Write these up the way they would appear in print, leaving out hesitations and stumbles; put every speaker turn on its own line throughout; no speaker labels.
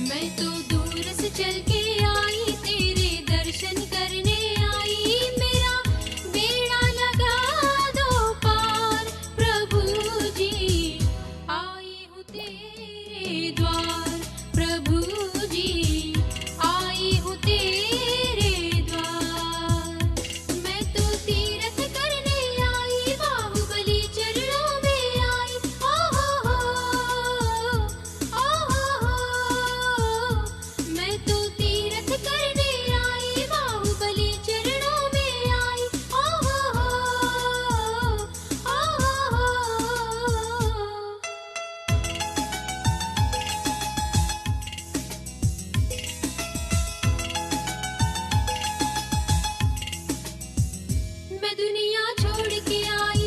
मैं तो दूर से चल के आई, तेरे दर्शन करने आई, मेरा बेड़ा लगा दो पार प्रभु जी। आई हूँ तेरे द्वार प्रभु जी, आई हूँ तेरे द्वार। मैं तो तीरथ करने आई, बाहुबली चरणों में आई। ओ हो मैं तो तीरथ करने आई, बाहुबली चरणों में आई। ओ हो मैं दुनिया छोड़ के आई,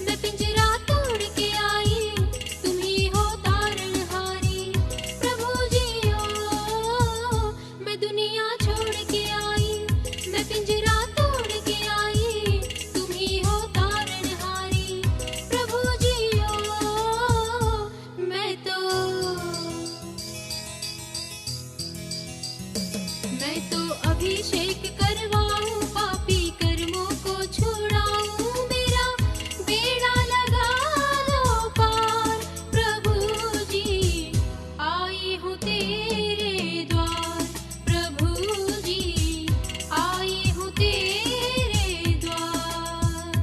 मैं पिंजरा तोड़ के आई, तुम ही हो तारणहारी प्रभु जी ओ। मैं दुनिया छोड़ के आई, मैं पिंजरा तोड़ के आई, तुम ही हो तारणहारी प्रभु जी ओ। मैं तो अभिषेक करवाऊं, पापी कर्मों को छुड़ाऊं, मेरा बेड़ा लगा लो पार प्रभु जी। आई हूँ तेरे द्वार प्रभु जी, आई हूँ तेरे द्वार।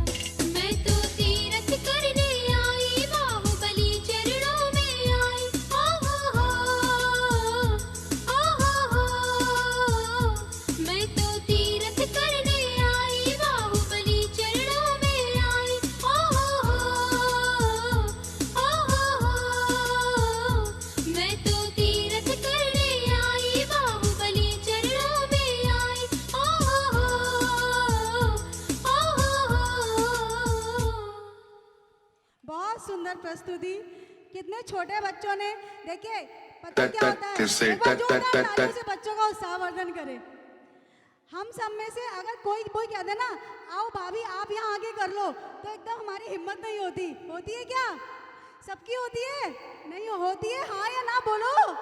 मैं तो तीरथ करने आई, बाहुबली चरणों में आई। ओ मैं तो तीरथ करने आई, बाहुबली चरणों में आई। ओ मैं तो तीरथ करने आई, बाहुबली चरणों में आई।
बहुत सुंदर प्रस्तुति। कितने छोटे बच्चों ने, देखिए पता क्या होता है, एक बार जोरदार तालियों से बच्चों का उत्साहवर्धन करें। हम सब में से अगर कोई कोई कह दे ना, आओ भाभी आप यहाँ आगे कर लो, तो एकदम हमारी हिम्मत नहीं होती। होती है क्या? सबकी होती है? नहीं होती है? हाँ या ना बोलो।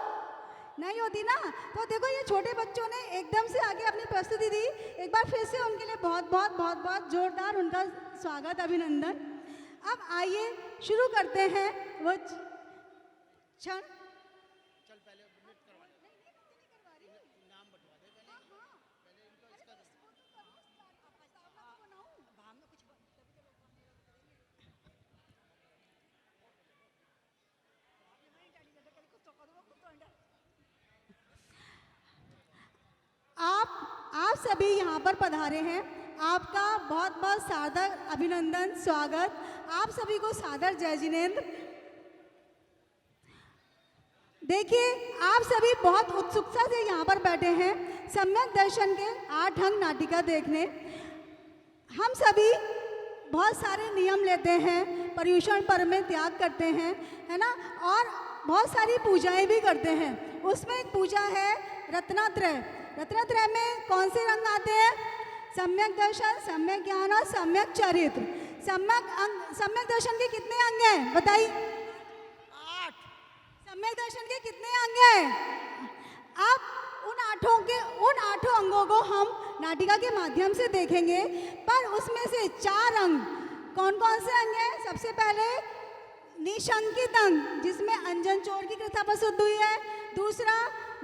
नहीं होती ना? तो देखो ये छोटे बच्चों ने एकदम से आगे अपनी प्रस्तुति दी। एक बार फिर से उनके लिए बहुत बहुत बहुत बहुत जोरदार उनका स्वागत, अभिनंदन। अब आइए शुरू करते हैं वो क्षण। आप सभी यहाँ पर पधारे हैं, आपका बहुत बहुत सादर अभिनंदन, स्वागत। आप सभी को सादर जय जिनेंद्र। देखिए आप सभी बहुत उत्सुकता से यहाँ पर बैठे हैं सम्यक दर्शन के 8 अंग नाटिका देखने। हम सभी बहुत सारे नियम लेते हैं, पर्युषण पर्व में त्याग करते हैं, है ना, और बहुत सारी पूजाएं भी करते हैं। उसमें एक पूजा है रत्नात्रय। रत्नात्रय में कौन से रंग आते हैं? सम्यक दर्शन, सम्यक ज्ञान और सम्यक चरित्र। सम्यक दर्शन के कितने अंग हैं बताइए? 8। सम्यक दर्शन के कितने अंग हैं? अब उन आठों अंगों को हम नाटिका के माध्यम से देखेंगे, पर उसमें से 4 अंग कौन कौन से अंग हैं? सबसे पहले निशंकित अंग, जिसमें अंजन चोर की कथा प्रस्तुत हुई है। दूसरा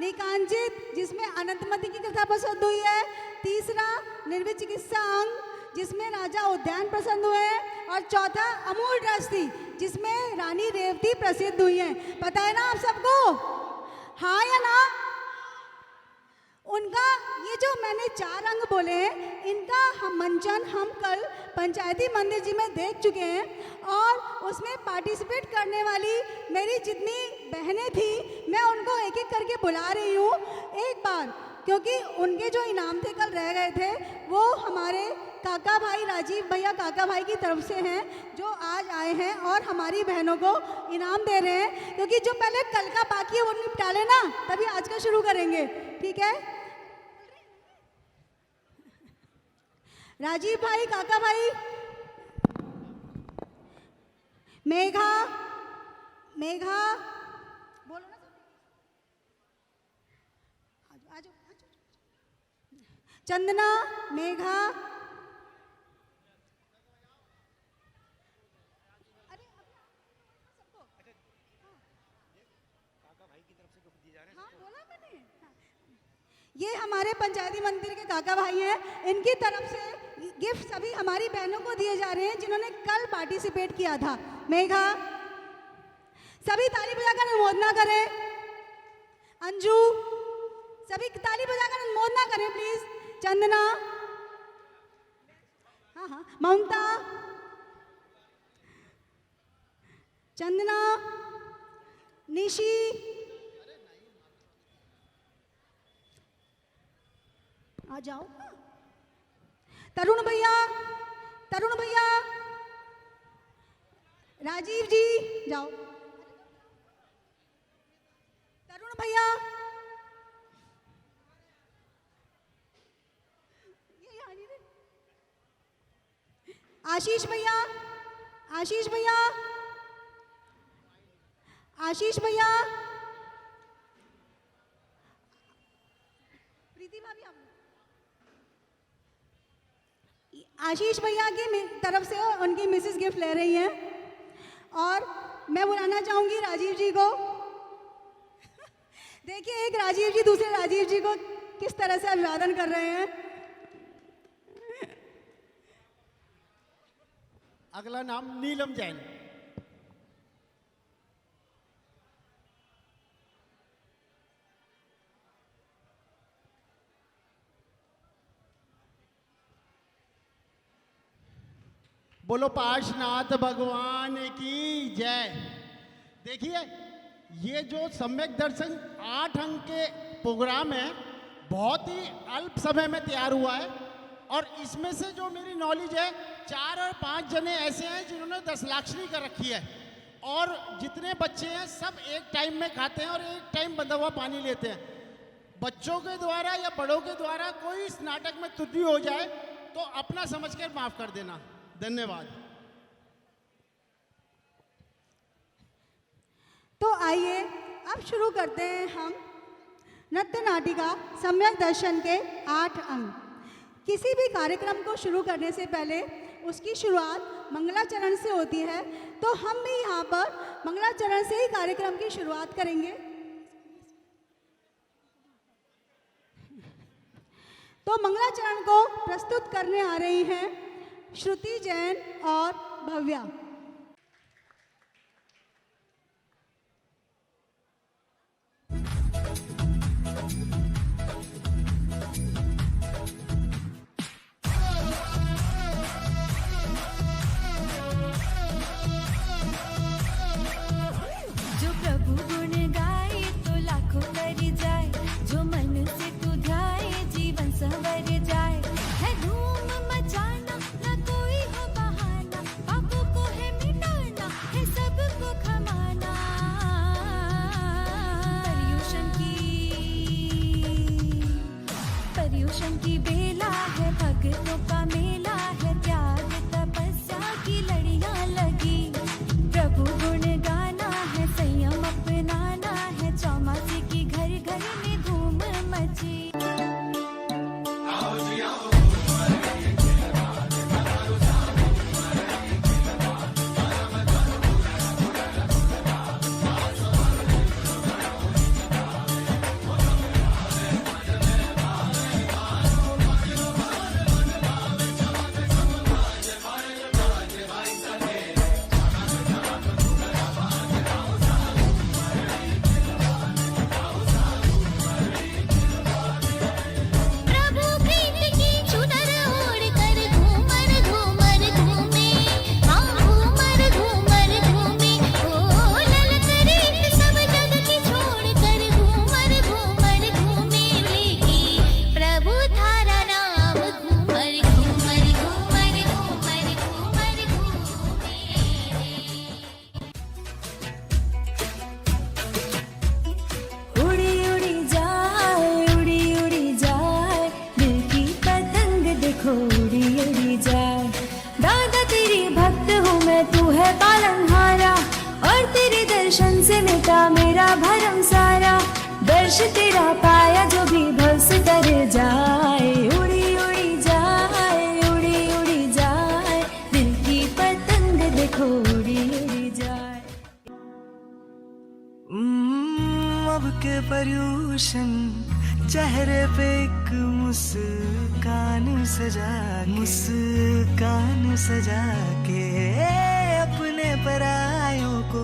निकांजित, जिसमें अनंतमति की कथा प्रस्तुत हुई है। तीसरा निर्विचिकित्सा अंग, जिसमें राजा उद्यान प्रसन्न हुए हैं। और चौथा अमूल दृष्टि, जिसमें रानी रेवती प्रसिद्ध हुई है। पता है ना आप सबको? हाँ या ना? उनका ये जो मैंने 4 अंग बोले हैं, इनका हम मंचन हम कल पंचायती मंदिर जी में देख चुके हैं। और उसमें पार्टिसिपेट करने वाली मेरी जितनी बहनें थी, मैं उनको एक एक करके बुला रही हूँ एक बार, क्योंकि उनके जो इनाम थे कल रह गए थे, वो हमारे काका भाई राजीव भैया काका भाई की तरफ से हैं, जो आज आए हैं और हमारी बहनों को इनाम दे रहे हैं। क्योंकि जो पहले कल का बाकी है वो निपटा लेना, तभी आज का शुरू करेंगे, ठीक है? राजीव भाई काका भाई मेघा, मेघा बोलो ना सब। आ जाओ, आ जाओ। चंदना, मेघा, अरे सबको हाँ बोला मैंने। हाँ। ये हमारे पंचायती मंदिर के काका भाई हैं, इनकी तरफ से गिफ्ट सभी हमारी बहनों को दिए जा रहे हैं जिन्होंने कल पार्टिसिपेट किया था। मेघा, सभी ताली बजाकर अनुमोदना करें। अंजू, सभी ताली बजाकर अनुमोदना करें प्लीज। चंदना, हाँ हाँ, ममता, चंदना, निशी, आ जाओ। तरुण भैया, तरुण भैया, राजीव जी जाओ। तरुण भैया, ये आ नहीं रहे। आशीष भैया, आशीष भैया, आशीष भैया, प्रीति भाभी आप आशीष भैया की तरफ से उनकी मिसेस गिफ्ट ले रही हैं और मैं बुलाना चाहूंगी राजीव जी को। देखिए एक राजीव जी दूसरे राजीव जी को किस तरह से अभिवादन कर रहे हैं।
अगला नाम नीलम जैन। बोलो पार्श्वनाथ भगवान की जय। देखिए ये जो सम्यक दर्शन 8 अंक के प्रोग्राम है बहुत ही अल्प समय में तैयार हुआ है और इसमें से जो मेरी नॉलेज है 4 और 5 जने ऐसे हैं जिन्होंने 10 लाक्षणी कर रखी है और जितने बच्चे हैं सब एक टाइम में खाते हैं और एक टाइम बंधा हुआ पानी लेते हैं। बच्चों के द्वारा या बड़ों के द्वारा कोई इस नाटक में त्रुटि हो जाए तो अपना समझकर माफ कर देना। धन्यवाद।
तो आइए अब शुरू करते हैं हम नृत्य नाटिका सम्यक दर्शन के 8 अंक। किसी भी कार्यक्रम को शुरू करने से पहले उसकी शुरुआत मंगलाचरण से होती है, तो हम भी यहाँ पर मंगलाचरण से ही कार्यक्रम की शुरुआत करेंगे। तो मंगलाचरण को प्रस्तुत करने आ रही हैं श्रुति जैन और भव्या।
जो प्रभु गुण गाए तो लाखों कर जाए, जो मन से तू ध्याए जीवन संवर जाए। है धूम मचाना ना कोई हो बहाना, पापों को है मिटाना है सबको खमाना। पर्युषण की बेला है, भक्तों का मेला है, त्याग तपस्या की लड़ियां लगी। प्रभु गुण गाना है, संयम अपनाना है, चौमासी की घर घर में धूम मची। स्पर्श तेरा पाया जो भी भव से तर जाए, उड़ी उड़ी जाए, उड़ी उड़ी जाए, दिल की पतंग देखो उड़ी उड़ी जाए।
अब के पर्यूषण चेहरे पे एक मुस्कान सजा के अपने परायों को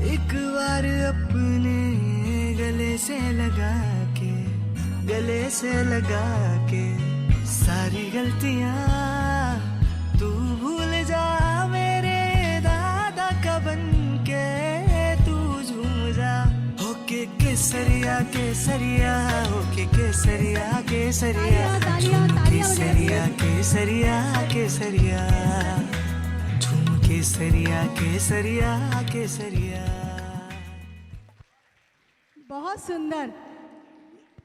एक बार अपने गले से लगा के सारी गलतियां तू भूल जा, मेरे दादा का बन के तू झूम जा, होके केसरिया केसरिया, होके केसरिया केसरिया,
तालियां, तालियां,
केसरिया केसरिया केसरिया, झूम केसरिया केसरिया केसरिया।
बहुत सुंदर।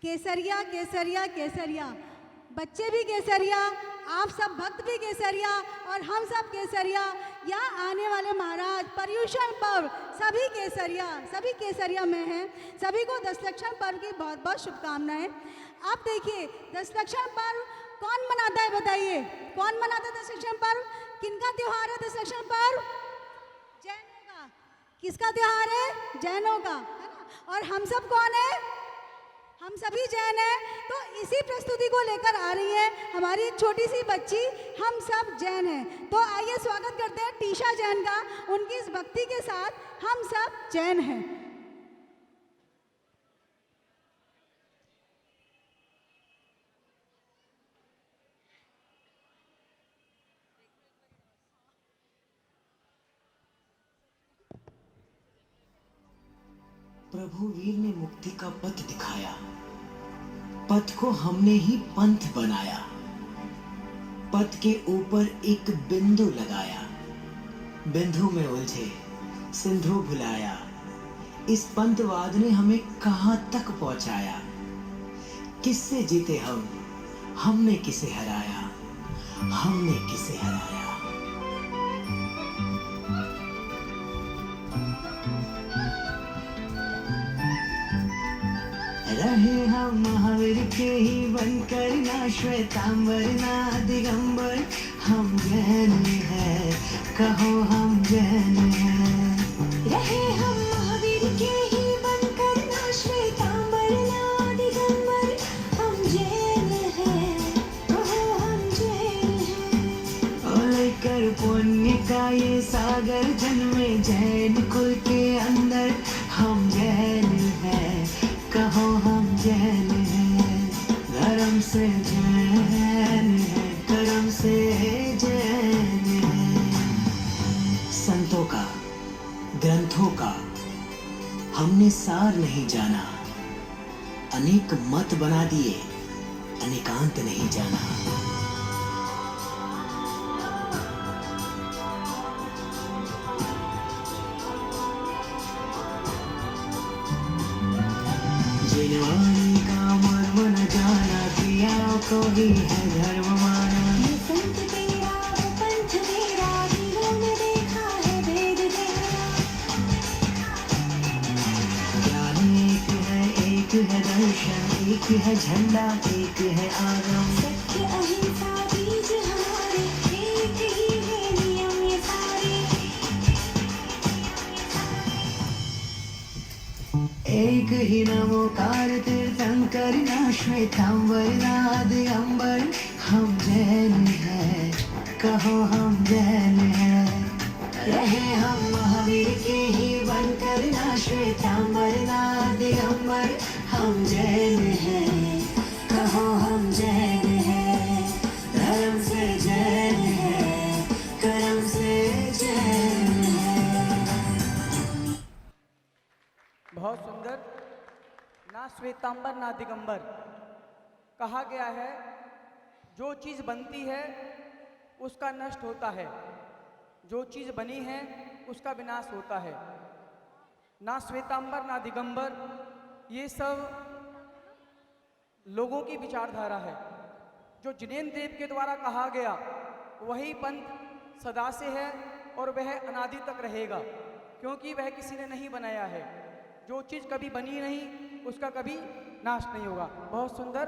केसरिया केसरिया केसरिया, बच्चे भी केसरिया, आप सब भक्त भी केसरिया और हम सब केसरिया, यहाँ आने वाले महाराज पर्यूषण पर्व सभी केसरिया में हैं। सभी को दशलक्षण पर्व की बहुत बहुत शुभकामनाएं। आप देखिए दशलक्षण पर्व कौन मनाता है, बताइए कौन मनाता है दशलक्षण पर्व? किनका त्योहार है दशलक्षण पर्व? जैनों का। किसका त्योहार है? जैनों का, है ना। और हम सब कौन है? हम सभी जैन हैं। तो इसी प्रस्तुति को लेकर आ रही है हमारी एक छोटी सी बच्ची, हम सब जैन हैं। तो आइए स्वागत करते हैं टीशा जैन का, उनकी इस भक्ति के साथ हम सब जैन हैं।
प्रभु वीर ने मुक्ति का पथ दिखाया, पथ को हमने ही पंथ बनाया, पथ के ऊपर एक बिंदु लगाया, बिंदु में उलझे सिंधु भुलाया, इस पंथवाद ने हमें कहां तक पहुंचाया, किससे जीते हमने किसे हराया, हमने किसे हराया। रहे हम महावीर के ही बनकर, ना श्वेतांबर ना दिगंबर, हम जैन हैं, कहो हम जैन हैं।
रहे हम महावीर के ही बनकर, ना श्वेतांबर ना दिगंबर, हम जैन हैं, कहो हम जैन हैं।
और लेकर पुण्य का ये सागर जन्मे जैन कुल के अंदर, हम जैन हैं, कहो हम जैन हैं। धर्म से जैन हैं, कर्म से जैन हैं। संतों का ग्रंथों का हमने सार नहीं जाना, अनेक मत बना दिए, अनेकांत नहीं जाना। जिनवानी का मर्म न जाना, किया को ही है धर्म माना।
ये संत तेरा वो पंथ मेरा, दिलों में देखा है भेद तेरा।
ज्ञान एक है दर्शन, एक है झंडा, एक है आगम।
सत्य अहिंसा बीज हमारे, एक ही है नियम ये सारे।
एक ही नमोकार तीर्थंकर, ना श्वेतांबर ना दिगंबर, हम जैन हैं, कहो हम जैन हैं। रहे हम महावीर के ही बनकर, ना श्वेतांबर ना दिगंबर, हम जैन हैं, कहो हम जैन हैं। धर्म से जैन हैं, कर्म से जैन हैं।
बहुत सुंदर। ना श्वेतांबर ना दिगंबर। कहा गया है जो चीज़ बनती है उसका नष्ट होता है, जो चीज़ बनी है उसका विनाश होता है। ना श्वेतांबर ना दिगंबर, ये सब लोगों की विचारधारा है। जो जिनेन्द्र देव के द्वारा कहा गया वही पंथ सदा से है और वह अनादि तक रहेगा, क्योंकि वह किसी ने नहीं बनाया है। जो चीज़ कभी बनी नहीं उसका कभी नाश नहीं होगा। बहुत सुंदर।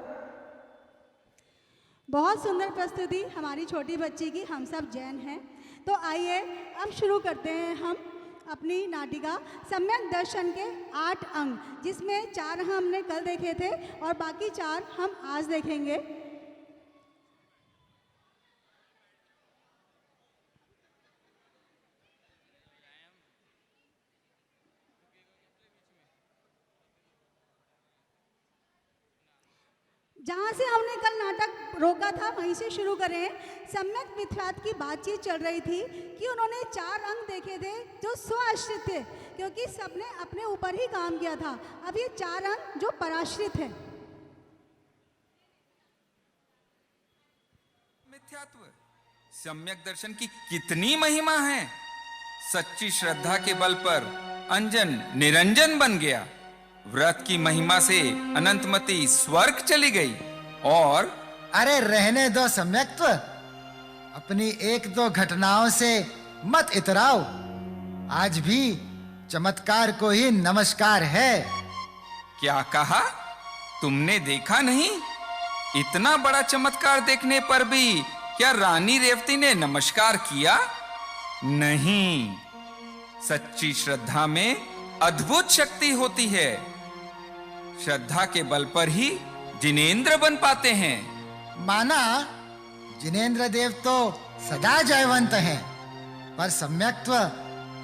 बहुत सुंदर प्रस्तुति हमारी छोटी बच्ची की। हम सब जैन हैं। तो आइए अब शुरू करते हैं हम अपनी नाटिका सम्यक दर्शन के 8 अंग, जिसमें 4 हमने कल देखे थे और बाकी 4 हम आज देखेंगे। जहाँ से हमने कल नाटक रोका था वहीं से शुरू करें। सम्यक मिथ्यात्व की बातचीत चल रही थी कि उन्होंने 4 अंग देखे थे जो स्वाश्रित थे, क्योंकि सबने अपने ऊपर ही काम किया था। अब ये 4 अंग जो पराश्रित है।
मिथ्यात्व सम्यक दर्शन की कितनी महिमा है। सच्ची श्रद्धा के बल पर अंजन निरंजन बन गया। व्रत की महिमा से अनंतमती स्वर्ग चली गई। और
अरे रहने दो सम्यक्त्व, अपनी 1-2 घटनाओं से मत इतराओ। आज भी चमत्कार को ही नमस्कार है।
क्या कहा? तुमने देखा नहीं? इतना बड़ा चमत्कार देखने पर भी क्या रानी रेवती ने नमस्कार किया? नहीं। सच्ची श्रद्धा में अद्भुत शक्ति होती है। श्रद्धा के बल पर ही जिनेंद्र बन पाते हैं।
माना जिनेंद्र देव तो सदा जयवंत हैं, पर सम्यक्त्व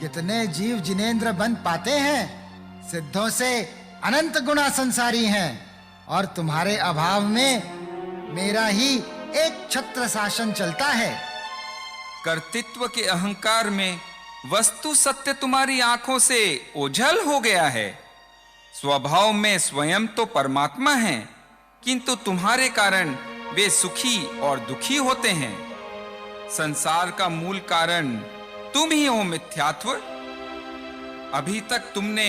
कितने जीव जिनेंद्र बन पाते हैं। सिद्धों से अनंत गुणा संसारी हैं और तुम्हारे अभाव में मेरा ही एक छत्र शासन चलता है।
कर्तृत्व के अहंकार में वस्तु सत्य तुम्हारी आंखों से ओझल हो गया है। स्वभाव में स्वयं तो परमात्मा हैं, किंतु तुम्हारे कारण वे सुखी और दुखी होते हैं। संसार का मूल कारण तुम ही हो मिथ्यात्व। अभी तक तुमने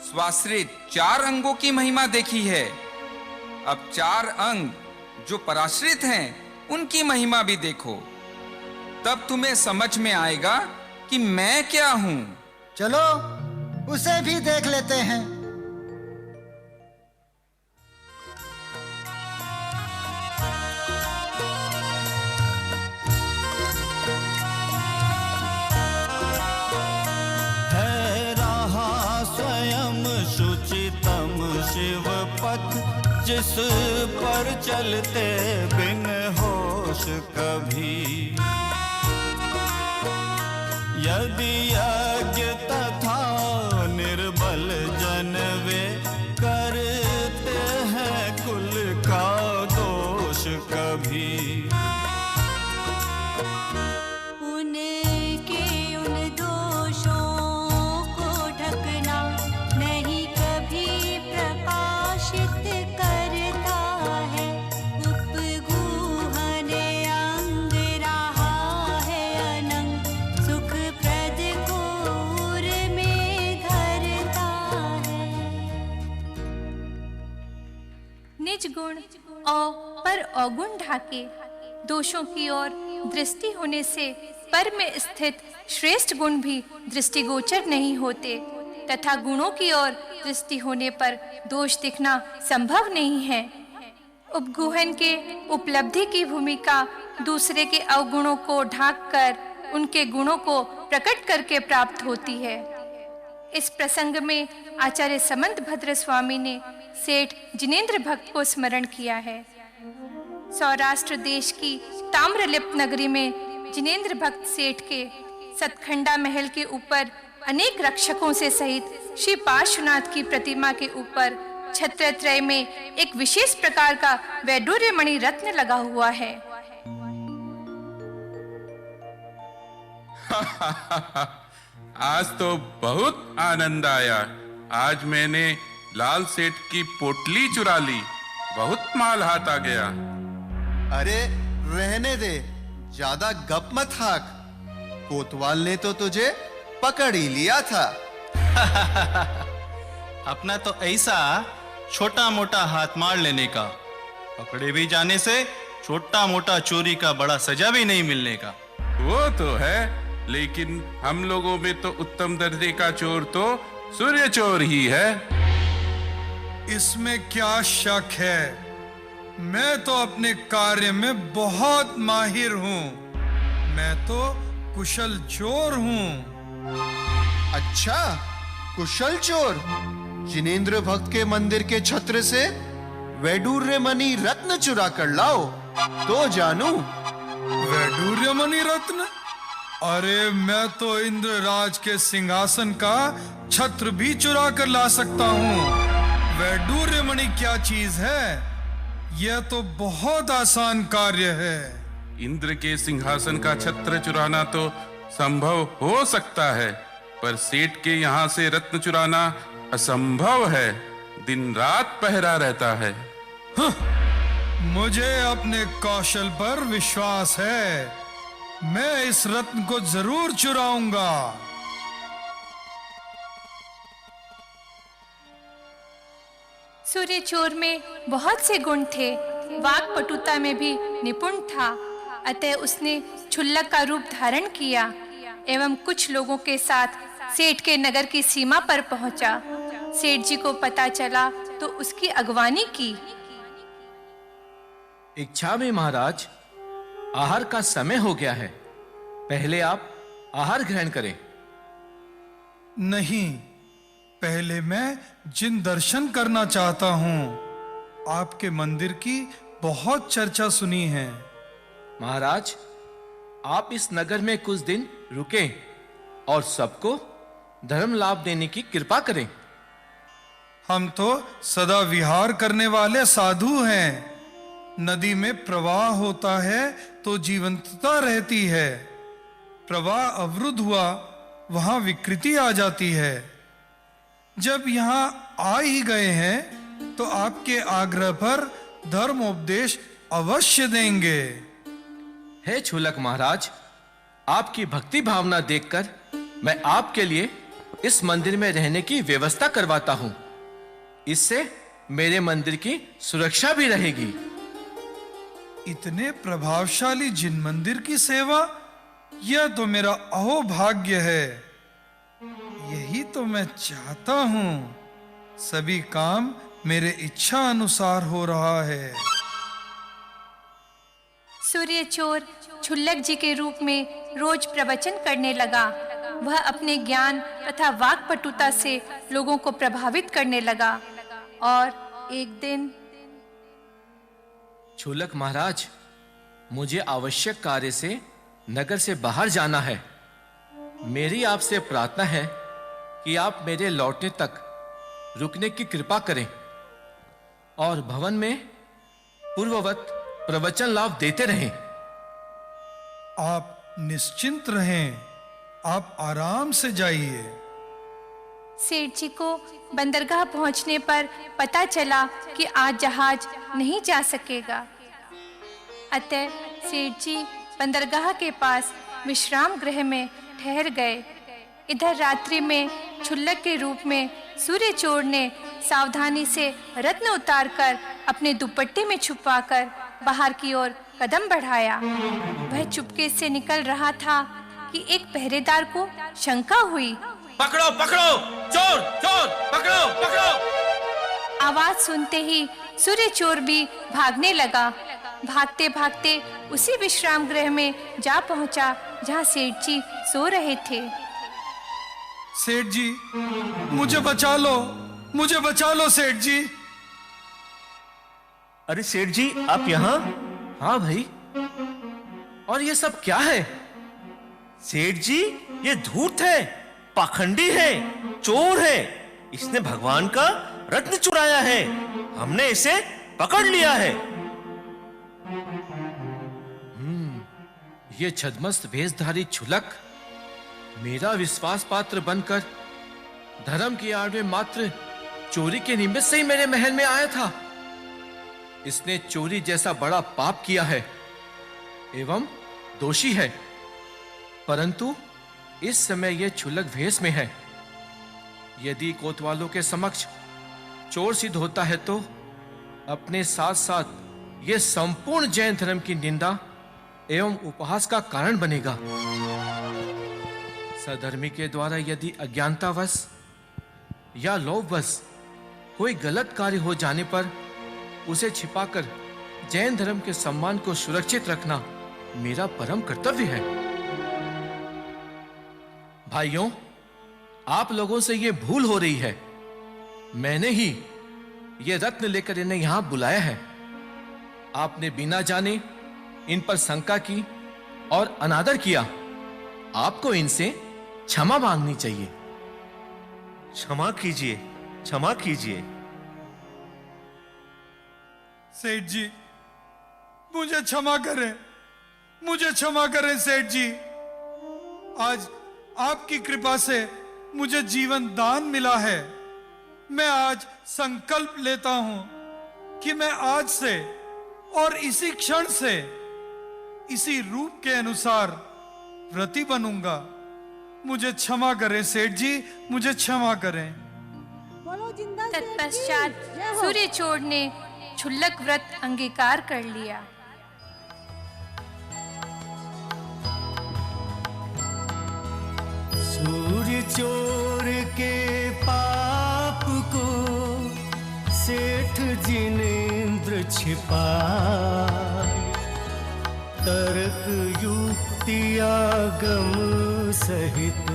स्वाश्रित 4 अंगों की महिमा देखी है। अब 4 अंग जो पराश्रित हैं उनकी महिमा भी देखो, तब तुम्हें समझ में आएगा कि मैं क्या हूं।
चलो उसे भी देख लेते हैं।
शुचितम शिव पथ जिस पर चलते बिन होश कभी। यदि यज्ञ तथा निर्बल जन वे करते हैं कुल का दोष कभी।
निज गुण और पर अवगुण ढाके दोषों की ओर दृष्टि होने से पर में स्थित श्रेष्ठ गुण भी दृष्टिगोचर नहीं होते, तथा गुणों की ओर दृष्टि होने पर दोष दिखना संभव नहीं है। उपगुहन के उपलब्धि की भूमिका दूसरे के अवगुणों को ढांककर उनके गुणों को प्रकट करके प्राप्त होती है। इस प्रसंग में आचार्य समंत भद्र स्वामी ने सेठ जिनेंद्र भक्त को स्मरण किया है। सौराष्ट्र देश की ताम्रलिप्त नगरी में जिनेंद्र भक्त सेठ के सतखंडा महल के ऊपर अनेक रक्षकों से सहित श्री पार्श्वनाथ की प्रतिमा के ऊपर छत्रत्रय में एक विशेष प्रकार का वैडूर्य मणि रत्न लगा हुआ है।
आज तो बहुत आनंद आया। आज मैंने लाल सेठ की पोटली चुरा ली। बहुत माल हाथ आ गया।
अरे रहने दे, ज्यादा गप मत हाक। कोतवाल ने तो तुझे पकड़ ही लिया था।
अपना तो ऐसा छोटा मोटा हाथ मार लेने का, पकड़े भी जाने से छोटा मोटा चोरी का बड़ा सजा भी नहीं मिलने का।
वो तो है, लेकिन हम लोगों में तो उत्तम दर्जे का चोर तो सूर्य चोर ही है।
इसमें क्या शक है? मैं तो अपने कार्य में बहुत माहिर हूँ। मैं तो कुशल चोर हूँ।
अच्छा, कुशल चोर। जिनेंद्र भक्त के मंदिर के छत्र से वैडूर्य मणि रत्न चुरा कर लाओ तो जानू।
वैडूर्य मणि रत्न? अरे मैं तो इंद्रराज के सिंहासन का छत्र भी चुरा कर ला सकता हूँ। वैडूर्य मणि क्या चीज है? यह तो बहुत आसान कार्य है।
इंद्र के सिंहासन का छत्र चुराना तो संभव हो सकता है, पर सेठ के यहाँ से रत्न चुराना असंभव है। दिन रात पहरा रहता है।
मुझे अपने कौशल पर विश्वास है। मैं इस रत्न को जरूर चुराऊंगा।
सूर्य चोर में बहुत से गुण थे। वाक्पटुता में भी निपुण था। अतः उसने क्षुल्लक का रूप धारण किया एवं कुछ लोगों के साथ सेठ के नगर की सीमा पर पहुंचा। सेठ जी को पता चला तो उसकी अगवानी की।
इच्छा में महाराज, आहार का समय हो गया है। पहले आप आहार ग्रहण करें।
नहीं, पहले मैं जिन दर्शन करना चाहता हूँ। आपके मंदिर की बहुत चर्चा सुनी है।
महाराज, आप इस नगर में कुछ दिन रुकें और सबको धर्म लाभ देने की कृपा करें।
हम तो सदा विहार करने वाले साधु हैं। नदी में प्रवाह होता है तो जीवंतता रहती है। प्रवाह अवरुद्ध हुआ, वहां विकृति आ जाती है। जब यहाँ आ ही गए हैं तो आपके आग्रह पर धर्मोपदेश अवश्य देंगे।
हे क्षुल्लक महाराज, आपकी भक्ति भावना देखकर मैं आपके लिए इस मंदिर में रहने की व्यवस्था करवाता हूं। इससे मेरे मंदिर की सुरक्षा भी रहेगी।
इतने प्रभावशाली जिन मंदिर की सेवा, यह तो मेरा अहोभाग्य है। यही तो मैं चाहता हूं। सभी काम मेरे इच्छा अनुसार हो रहा है।
सूर्य चोर क्षुल्लक जी के रूप में रोज प्रवचन करने लगा। वह अपने ज्ञान तथा वाक्पटुता से लोगों को प्रभावित करने लगा। और एक दिन,
क्षुल्लक महाराज, मुझे आवश्यक कार्य से नगर से बाहर जाना है। मेरी आपसे प्रार्थना है कि आप मेरे लौटने तक रुकने की कृपा करें और भवन में पूर्ववत प्रवचन लाभ देते रहें।
आप निश्चिंत रहें, आप आराम से जाइए।
सेठ जी को बंदरगाह पहुंचने पर पता चला कि आज जहाज नहीं जा सकेगा। अतः सेठ जी बंदरगाह के पास विश्राम गृह में ठहर गए। इधर रात्रि में क्षुल्लक के रूप में सूर्य चोर ने सावधानी से रत्न उतारकर अपने दुपट्टे में छुपाकर बाहर की ओर कदम बढ़ाया। वह चुपके से निकल रहा था कि एक पहरेदार को शंका हुई।
पकड़ो पकड़ो, चोर चोर, पकड़ो पकड़ो।
आवाज सुनते ही सूर्य चोर भी भागने लगा। भागते भागते उसी विश्राम गृह में जा पहुंचा जहां सेठ जी सो रहे थे।
सेठ जी, मुझे बचा लो, मुझे बचा लो सेठ जी।
अरे सेठ जी, आप यहाँ? हाँ भाई। और ये सब क्या है?
सेठ जी, ये धूर्त है, पाखंडी है, चोर है। इसने भगवान का रत्न चुराया है। हमने इसे पकड़ लिया है।
ये छद्मस्त वेशधारी क्षुल्लक मेरा विश्वास पात्र बनकर धर्म की आड़ में मात्र चोरी के निमित्त से ही मेरे महल में आया था। इसने चोरी जैसा बड़ा पाप किया है एवं दोषी है, परंतु इस समय यह क्षुल्लक भेष में है। यदि कोतवालों के समक्ष चोर सिद्ध होता है तो अपने साथ साथ यह संपूर्ण जैन धर्म की निंदा एवं उपहास का कारण बनेगा। सधर्मी के द्वारा यदि अज्ञानतावश या लोभवश कोई गलत कार्य हो जाने पर उसे छिपाकर जैन धर्म के सम्मान को सुरक्षित रखना मेरा परम कर्तव्य है। भाइयों, आप लोगों से यह भूल हो रही है। मैंने ही ये रत्न लेकर इन्हें यहां बुलाया है। आपने बिना जाने इन पर शंका की और अनादर किया। आपको इनसे क्षमा मांगनी चाहिए।
क्षमा कीजिए, क्षमा कीजिए।
सेठ जी, मुझे क्षमा करें, मुझे क्षमा करें सेठ जी। आज आपकी कृपा से मुझे जीवन दान मिला है। मैं आज संकल्प लेता हूं कि मैं आज से और इसी क्षण से इसी रूप के अनुसार व्रती बनूंगा। मुझे क्षमा करें सेठ जी, मुझे क्षमा करें।
बोलो जिंदा सेठ की
तत्पश्चात
जय हो।
सूर्यचोर ने क्षुल्लक व्रत अंगीकार कर लिया।
सूर्य चोर के पाप को सेठ जिनेंद्र छिपाए, तर्क युक्ति आगम सहित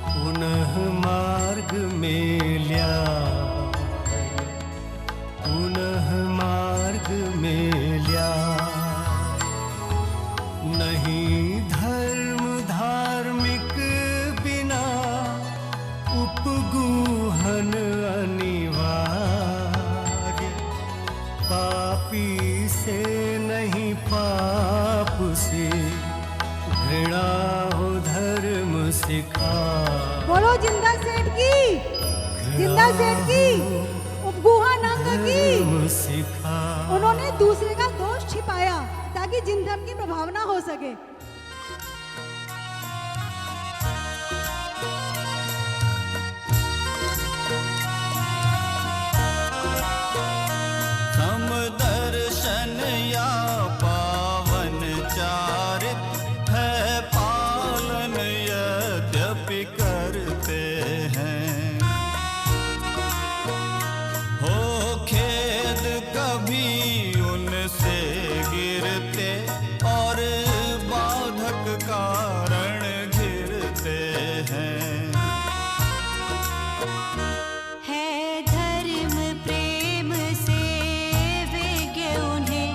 पुनः मार्ग में ल्याए, पुनः मार्ग में ल्याए। नहीं धर्म धार्मिक बिना उपगूहन अनिवार्य, पापी से नहीं पाप से घृणा हो धर्म सिखा।
बोलो जिंदा सेठ की, जिंदा सेठ की, उपगुहा नंग की।
सिखा।
उन्होंने दूसरे का दोष छिपाया ताकि जिन धर्म की प्रभावना हो सके।
समदर्शन या पावन चारित है पालन यद्यपि करते हैं, हो खेद कभी उनसे गिरते और बाधक कारण घिरते हैं।
है धर्म प्रेम से विज्ञ उन्हें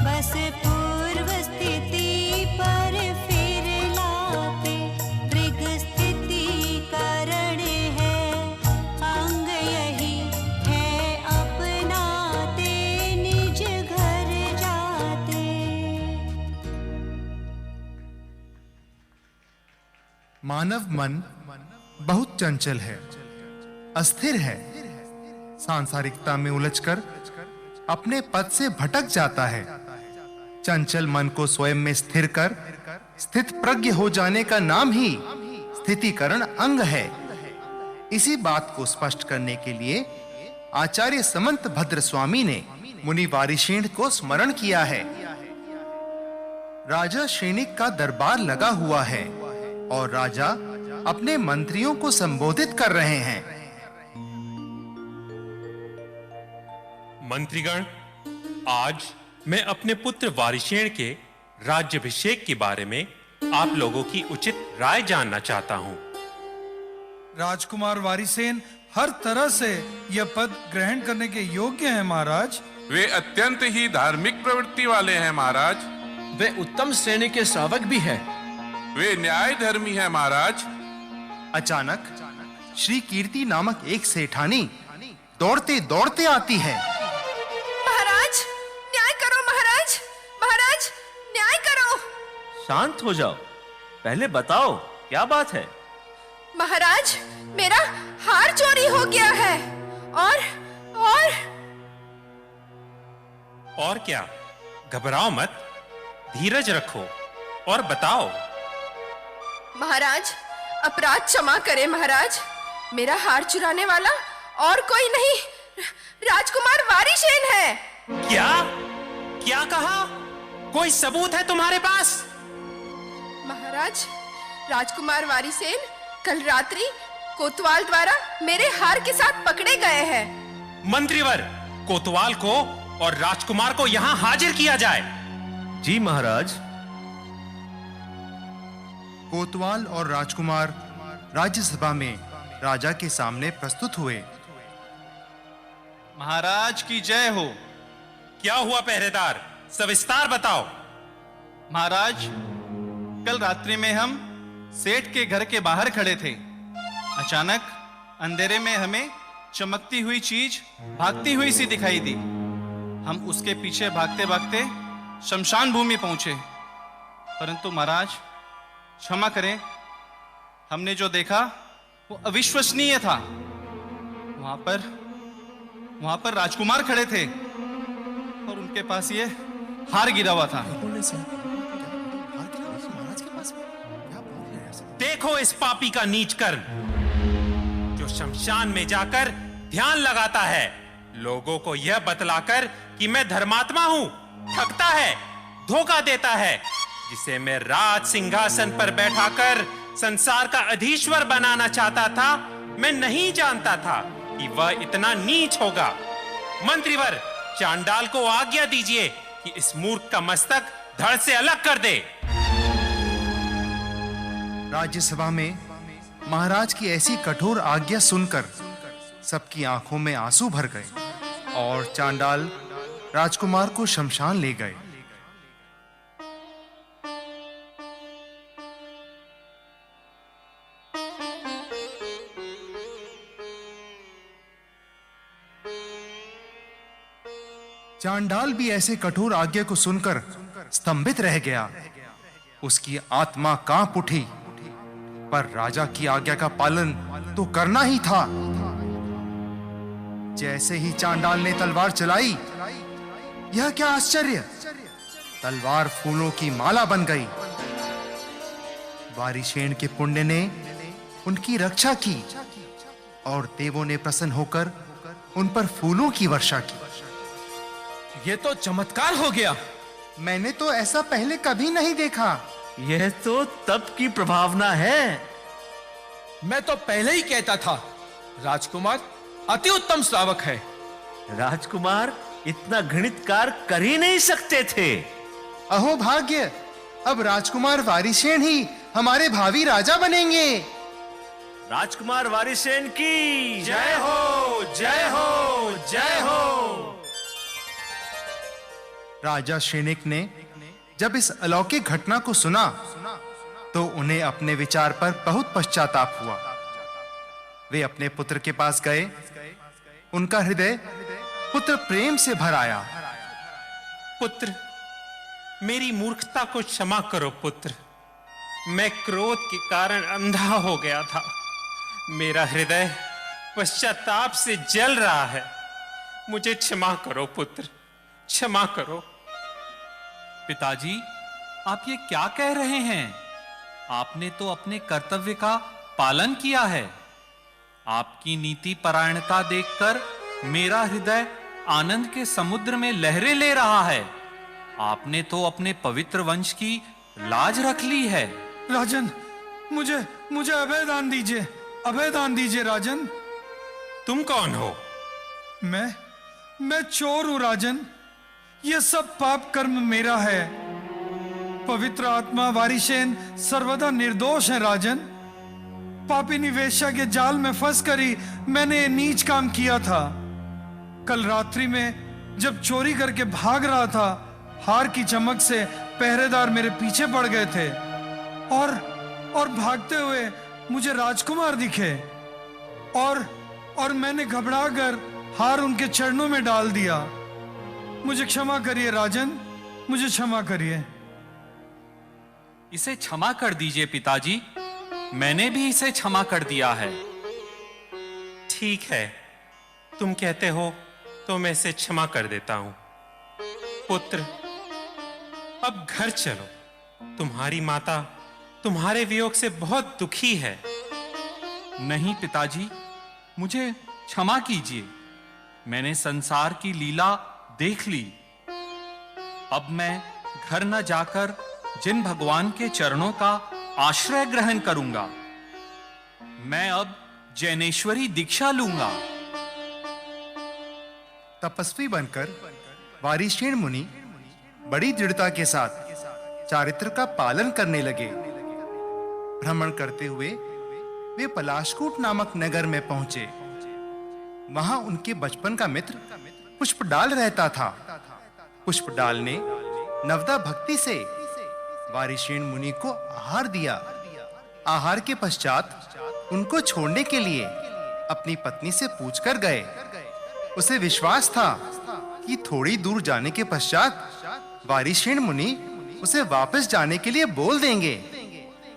बस पूर्व स्थिति पर फिर लाते, मृग स्थिति कारण है अंग यही है अपनाते निज घर जाते।
मानव मन बहुत चंचल है, अस्थिर है, सांसारिकता में उलझकर अपने पद से भटक जाता है। चंचल मन को स्वयं में स्थिर कर स्थित प्रज्ञ हो जाने का नाम ही स्थितिकरण अंग है। इसी बात को स्पष्ट करने के लिए आचार्य समंत भद्र स्वामी ने मुनि वारिशेण को स्मरण किया है। राजा श्रेणिक का दरबार लगा हुआ है और राजा अपने मंत्रियों को संबोधित कर रहे हैं।
मंत्रीगण, आज मैं अपने पुत्र वारिशेण के राज्याभिषेक के बारे में आप लोगों की उचित राय जानना चाहता हूं।
राजकुमार वारिसेन हर तरह से यह पद ग्रहण करने के योग्य हैं महाराज।
वे अत्यंत ही धार्मिक प्रवृत्ति वाले हैं महाराज।
वे उत्तम श्रेणी के श्रावक भी हैं।
वे न्याय धर्मी हैं महाराज।
अचानक श्री कीर्ति नामक एक सेठानी दौड़ते दौड़ते आती है।
महाराज, न्याय करो महाराज, महाराज न्याय करो।
शांत हो जाओ, पहले बताओ क्या बात है।
महाराज, मेरा हार चोरी हो गया है
और क्या? घबराओ मत, धीरज रखो और बताओ।
महाराज, अपराध क्षमा करें महाराज। मेरा हार चुराने वाला और कोई नहीं, राजकुमार वारिशेन है।
क्या? क्या कहा? कोई सबूत है तुम्हारे पास?
महाराज, राजकुमार वारिसेन कल रात्रि कोतवाल द्वारा मेरे हार के साथ पकड़े गए हैं।
मंत्रीवर, कोतवाल को और राजकुमार को यहां हाजिर किया जाए।
जी महाराज।
कोतवाल और राजकुमार राज्यसभा में राजा के सामने प्रस्तुत हुए।
महाराज की जय हो।
क्या हुआ पहरेदार, सविस्तार बताओ।
महाराज, कल रात्रि में हम सेठ के घर के बाहर खड़े थे। अचानक अंधेरे में हमें चमकती हुई चीज भागती हुई सी दिखाई दी। हम उसके पीछे भागते भागते शमशान भूमि पहुंचे। परंतु महाराज क्षमा करें, हमने जो देखा वो अविश्वसनीय था। वहां पर राजकुमार खड़े थे और उनके पास ये हार गिरा हुआ था।
देखो इस पापी का नीच कर्म, जो शमशान में जाकर ध्यान लगाता है, लोगों को यह बतलाकर कि मैं धर्मात्मा हूं, ठगता है, धोखा देता है, जिसे मैं राज सिंहासन पर बैठाकर संसार का अधीश्वर बनाना चाहता था। मैं नहीं जानता था कि वह इतना नीच होगा। मंत्रीवर, चांडाल को आज्ञा दीजिए कि इस मूर्ख का मस्तक धड़ से अलग कर दे।
राज्यसभा में महाराज की ऐसी कठोर आज्ञा सुनकर सबकी आंखों में आंसू भर गए और चांडाल राजकुमार को शमशान ले गए। चांडाल भी ऐसे कठोर आज्ञा को सुनकर स्तंभित रह गया। उसकी आत्मा कांप उठी, पर राजा की आज्ञा का पालन तो करना ही था। जैसे ही चांडाल ने तलवार चलाई, यह क्या आश्चर्य, तलवार फूलों की माला बन गई। वारिशेन के पुण्य ने उनकी रक्षा की और देवों ने प्रसन्न होकर उन पर फूलों की वर्षा की।
ये तो चमत्कार हो गया।
मैंने तो ऐसा पहले कभी नहीं देखा।
यह तो तप की प्रभावना है।
मैं तो पहले ही कहता था, राजकुमार अति उत्तम श्रावक है।
राजकुमार इतना घृणित कार्य कर ही नहीं सकते थे।
अहो भाग्य, अब राजकुमार वारिशेन ही हमारे भावी राजा बनेंगे।
राजकुमार वारिसेन की
जय हो, जय हो, जय हो।
राजा श्रेनिक ने जब इस अलौकिक घटना को सुना तो उन्हें अपने विचार पर बहुत पश्चाताप हुआ। वे अपने पुत्र के पास गए। उनका हृदय पुत्र प्रेम से भर आया।
पुत्र, मेरी मूर्खता को क्षमा करो पुत्र। मैं क्रोध के कारण अंधा हो गया था। मेरा हृदय पश्चाताप से जल रहा है। मुझे क्षमा करो पुत्र, क्षमा करो।
पिताजी, आप ये क्या कह रहे हैं? आपने तो अपने कर्तव्य का पालन किया है। आपकी नीति परायणता देखकर मेरा हृदय आनंद के समुद्र में लहरें ले रहा है। आपने तो अपने पवित्र वंश की लाज रख ली है।
राजन, मुझे अभय दान दीजिए, अभय दान दीजिए राजन।
तुम कौन हो?
मैं चोर हूं राजन। यह सब पाप कर्म मेरा है। पवित्र आत्मा वारिशेन सर्वदा निर्दोष है राजन। पापी निवेशा के जाल में फंसकर ही मैंने ये नीच काम किया था। कल रात्रि में जब चोरी करके भाग रहा था, हार की चमक से पहरेदार मेरे पीछे पड़ गए थे और भागते हुए मुझे राजकुमार दिखे और मैंने घबराकर हार उनके चरणों में डाल दिया। मुझे क्षमा करिए राजन, मुझे क्षमा करिए।
इसे क्षमा कर दीजिए पिताजी, मैंने भी इसे क्षमा कर दिया है।
ठीक है, तुम कहते हो तो मैं इसे क्षमा कर देता हूं। पुत्र, अब घर चलो। तुम्हारी माता तुम्हारे वियोग से बहुत दुखी है।
नहीं पिताजी, मुझे क्षमा कीजिए। मैंने संसार की लीला देख ली। अब मैं घर न जाकर जिन भगवान के चरणों का आश्रय ग्रहण करूंगा। मैं अब जैनेश्वरी दीक्षा लूंगा।
तपस्वी बनकर वारिशीण मुनि बड़ी दृढ़ता के साथ चारित्र का पालन करने लगे। भ्रमण करते हुए वे पलाशकूट नामक नगर में पहुंचे। वहां उनके बचपन का मित्र पुष्पडाल रहता था। पुष्पडाल ने नवदा भक्ति से वारिशीण मुनि को आहार दिया। आहार के पश्चात उनको छोड़ने के लिए अपनी पत्नी से पूछकर गए। उसे विश्वास था कि थोड़ी दूर जाने के पश्चात वारिशीण मुनि उसे वापस जाने के लिए बोल देंगे,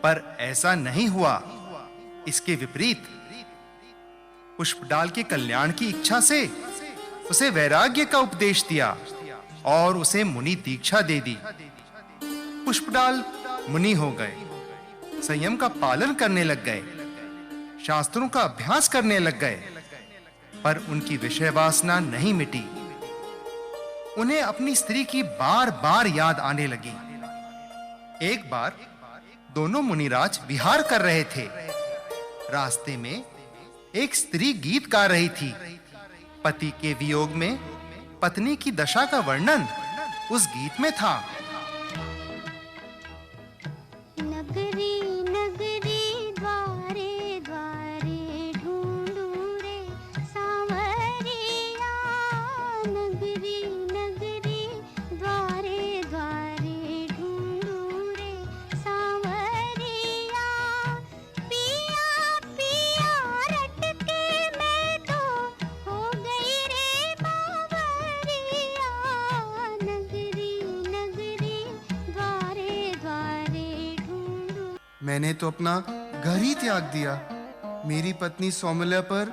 पर ऐसा नहीं हुआ। इसके विपरीत पुष्पडाल के कल्याण की इच्छा से उसे वैराग्य का उपदेश दिया और उसे मुनि दीक्षा दे दी। पुष्पडाल मुनि हो गए, संयम का पालन करने लग गए, शास्त्रों का अभ्यास करने लग गए, पर उनकी विषय वासना नहीं मिटी। उन्हें अपनी स्त्री की बार-बार याद आने लगी। एक बार दोनों मुनिराज विहार कर रहे थे। रास्ते में एक स्त्री गीत गा रही थी। पति के वियोग में पत्नी की दशा का वर्णन उस गीत में था।
नगरी नगरी द्वारे द्वारे ढूंढूं रे सांवरिया, नगरी नगरी द्वारे द्वारे ढूंढूं रे सांवरिया, पिया पिया रट के मैं तो हो गई रे बावरिया, नगरी नगरी द्वारे द्वारे
मैंने तो अपना घर ही त्याग दिया। मेरी पत्नी सौमल्या पर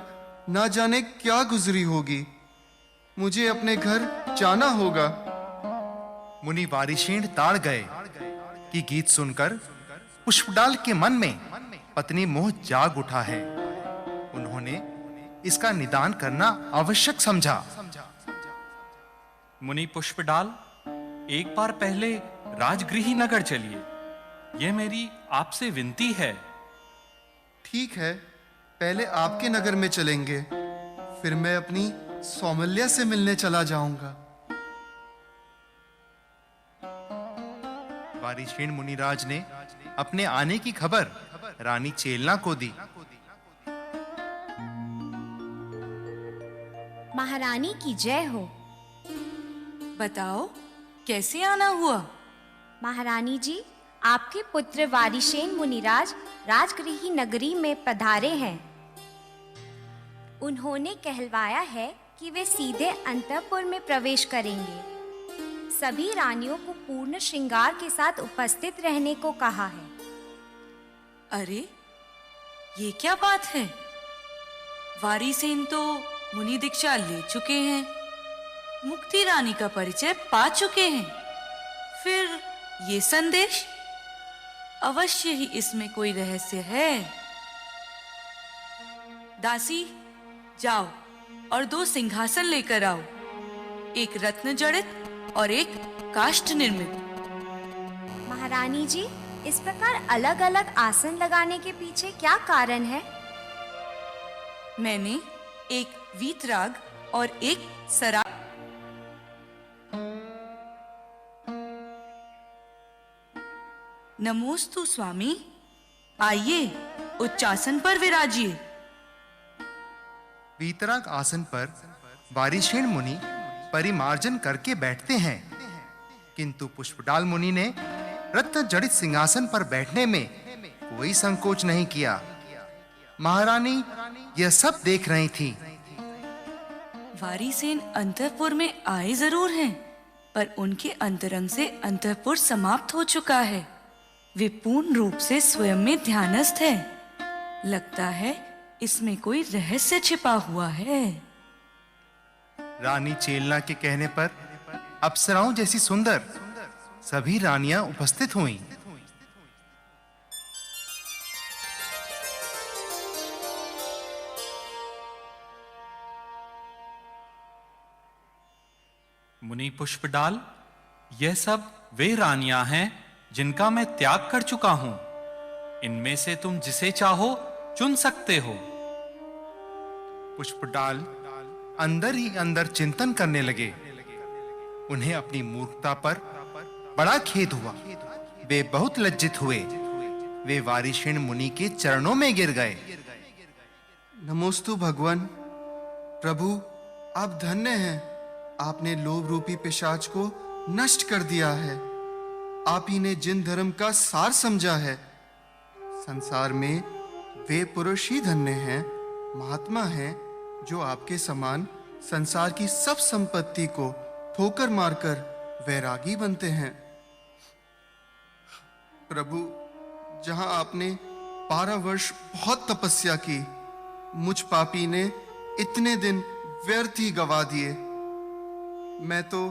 ना जाने क्या गुजरी होगी। मुझे अपने घर जाना होगा।
मुनि वारिशीण ताड़ गए कि गीत सुनकर पुष्पडाल के मन में पत्नी मोह जाग उठा है। उन्होंने इसका निदान करना आवश्यक समझा।
मुनि पुष्पडाल, एक बार पहले राजगृही नगर चलिए। यह मेरी आपसे विनती है।
ठीक है, पहले आपके नगर में चलेंगे, फिर मैं अपनी सौमल्या से मिलने चला जाऊंगा।
वारिशीण मुनिराज ने अपने आने की खबर रानी चेलना को दी।
महारानी की जय हो। बताओ, कैसे आना हुआ? महारानी जी, आपके पुत्र वारिशेन मुनिराज राजगृही नगरी में पधारे हैं। उन्होंने कहलवाया है कि वे सीधे अंतःपुर में प्रवेश करेंगे। सभी रानियों को पूर्ण श्रृंगार के साथ उपस्थित रहने को कहा है।
अरे, ये क्या बात है? वारिसेन तो मुनि दीक्षा ले चुके हैं, मुक्ति रानी का परिचय पा चुके हैं। फिर ये संदेश? अवश्य ही इसमें कोई रहस्य है। दासी, जाओ और 2 सिंहासन लेकर आओ, एक रत्न जड़ित और एक काष्ठ निर्मित।
महारानी जी, इस प्रकार अलग अलग आसन लगाने के पीछे क्या कारण है?
मैंने एक वीतराग और एक सरा नमोस्तु स्वामी, आइए उच्चासन पर विराजिए।
वीतराग आसन पर वारिशीण मुनि परिमार्जन करके बैठते हैं, किंतु पुष्पडाल मुनि ने रत्न जड़ित सिंहासन पर बैठने में कोई संकोच नहीं किया। महारानी यह सब देख रही थी।
वारिसेन अंतःपुर में आए जरूर हैं, पर उनके अंतरंग से अंतःपुर समाप्त हो चुका है। वे पूर्ण रूप से स्वयं में ध्यानस्थ है। लगता है इसमें कोई रहस्य छिपा हुआ है।
रानी चेलना के कहने पर अप्सराओं जैसी सुंदर सभी रानियां उपस्थित हुईं।
मुनि पुष्पडाल, यह सब वे रानियां हैं जिनका मैं त्याग कर चुका हूं। इनमें से तुम जिसे चाहो चुन सकते हो।
पुष्पडाल अंदर ही अंदर चिंतन करने लगे। उन्हें अपनी मूर्खता पर बड़ा खेद हुआ। वे बहुत लज्जित हुए। वे वारिशेन मुनि के चरणों में गिर गए।
नमोस्तु भगवान। प्रभु, आप धन्य हैं। आपने लोभ रूपी पिशाच को नष्ट कर दिया है। आप ही ने जिन धर्म का सार समझा है। संसार में वे पुरुष ही धन्य हैं, महात्मा हैं, जो आपके समान संसार की सब संपत्ति को ठोकर मारकर वैरागी बनते हैं। प्रभु, जहां आपने 12 वर्ष बहुत तपस्या की, मुझ पापी ने इतने दिन व्यर्थ ही गवा दिए। मैं तो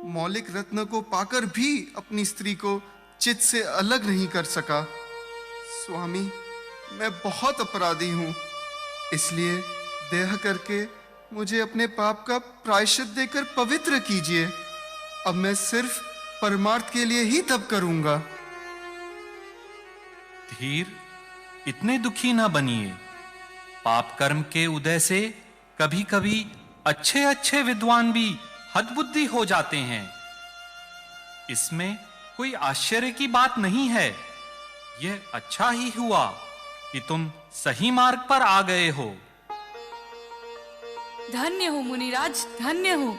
मौलिक रत्न को पाकर भी अपनी स्त्री को चित्त से अलग नहीं कर सका। स्वामी, मैं बहुत अपराधी हूं, इसलिए दया करके मुझे अपने पाप का प्रायश्चित देकर पवित्र कीजिए। अब मैं सिर्फ परमार्थ के लिए ही तप करूंगा।
धीर, इतने दुखी ना बनिए। पाप कर्म के उदय से कभी कभी अच्छे अच्छे विद्वान भी हदबुद्धि हो जाते हैं। इसमें कोई आश्चर्य की बात नहीं है। यह अच्छा ही हुआ कि तुम सही मार्ग पर आ गए हो।
धन्य हो मुनिराज, धन्य हो।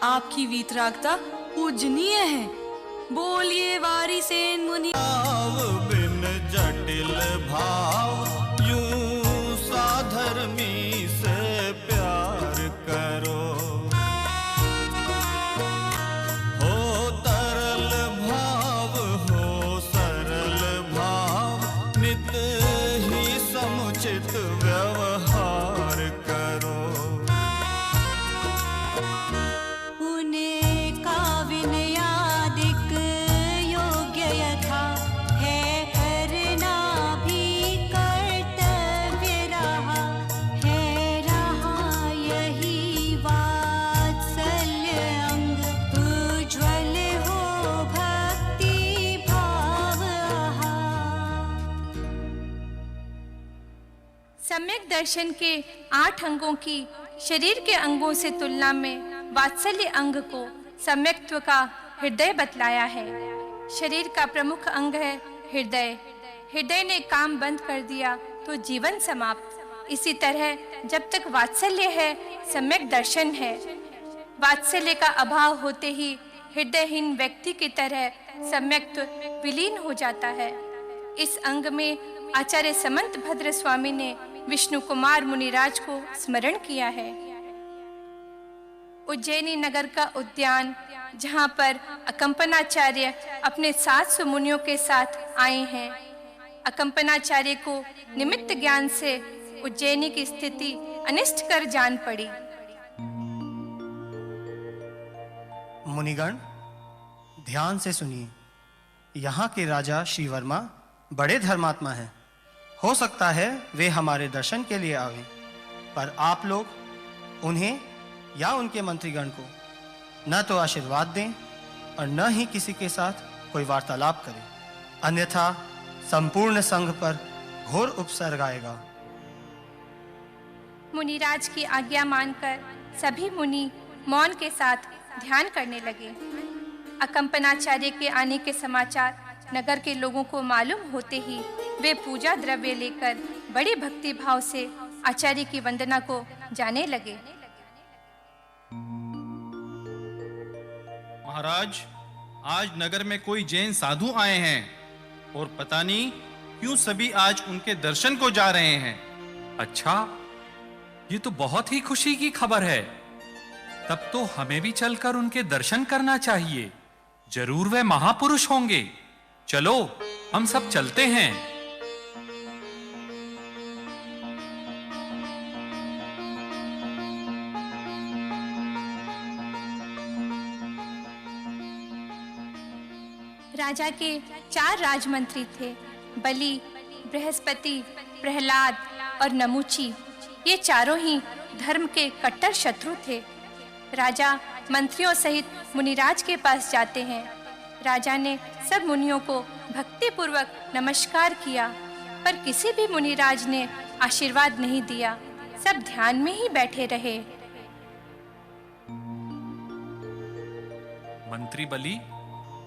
आपकी वीतरागता पूजनीय है। बोलिए वारिसेन मुनि।
बिन जटिल भाव यूं साधर्मी से प्यार करो। हो तरल भाव हो सरल भाव, नित ही समुचित व्यवहार करो।
पुण्य का विनयादिक योग्य यथा है, करना भी कर्तव्य रहा है। रहा यही वात्सल्य अंग, उज्ज्वल हो भक्ति भाव आहा।
सम्यक दर्शन के 8 अंगों की शरीर के अंगों से तुलना में वात्सल्य अंग को सम्यक्त्व का हृदय बतलाया है। शरीर का प्रमुख अंग है हृदय। हृदय ने काम बंद कर दिया तो जीवन समाप्त। इसी तरह जब तक वात्सल्य है, सम्यक दर्शन है। वात्सल्य का अभाव होते ही हृदयहीन व्यक्ति की तरह सम्यक्त्व विलीन हो जाता है। इस अंग में आचार्य समंत भद्र स्वामी ने विष्णु कुमार मुनिराज को स्मरण किया है। उज्जैनी नगर का उद्यान, जहाँ पर अकंपनाचार्य अपने 700 मुनियों के साथ आए हैं। अकंपनाचार्य को निमित्त ज्ञान से उज्जैनी की स्थिति अनिष्ट कर जान पड़ी।
मुनिगण, ध्यान से सुनिए। यहाँ के राजा श्री वर्मा बड़े धर्मात्मा हैं। हो सकता है वे हमारे दर्शन के लिए आवे, पर आप लोग उन्हें या उनके मंत्रीगण को न तो आशीर्वाद दें और न ही किसी के साथ कोई वार्तालाप करें, अन्यथा संपूर्ण संघ पर घोर उपसर्ग आएगा।
मुनिराज की आज्ञा मानकर सभी मुनि मौन के साथ ध्यान करने लगे। अकंपनाचार्य के आने के समाचार नगर के लोगों को मालूम होते ही वे पूजा द्रव्य लेकर बड़ी भक्ति भाव से आचार्य की वंदना को जाने लगे।
महाराज, आज नगर में कोई जैन साधु आए हैं और पता नहीं क्यों सभी आज उनके दर्शन को जा रहे हैं।
अच्छा, ये तो बहुत ही खुशी की खबर है। तब तो हमें भी चलकर उनके दर्शन करना चाहिए। जरूर वे महापुरुष होंगे। चलो, हम सब चलते हैं।
राजा के 4 राजमंत्री थे, बलि, बृहस्पति, प्रहलाद और नमुची। ये चारों ही धर्म के कट्टर शत्रु थे। राजा मंत्रियों सहित मुनिराज के पास जाते हैं। राजा ने सब मुनियों को भक्ति पूर्वक नमस्कार किया, पर किसी भी मुनिराज ने आशीर्वाद नहीं दिया। सब ध्यान में ही बैठे रहे।
मंत्री बलि,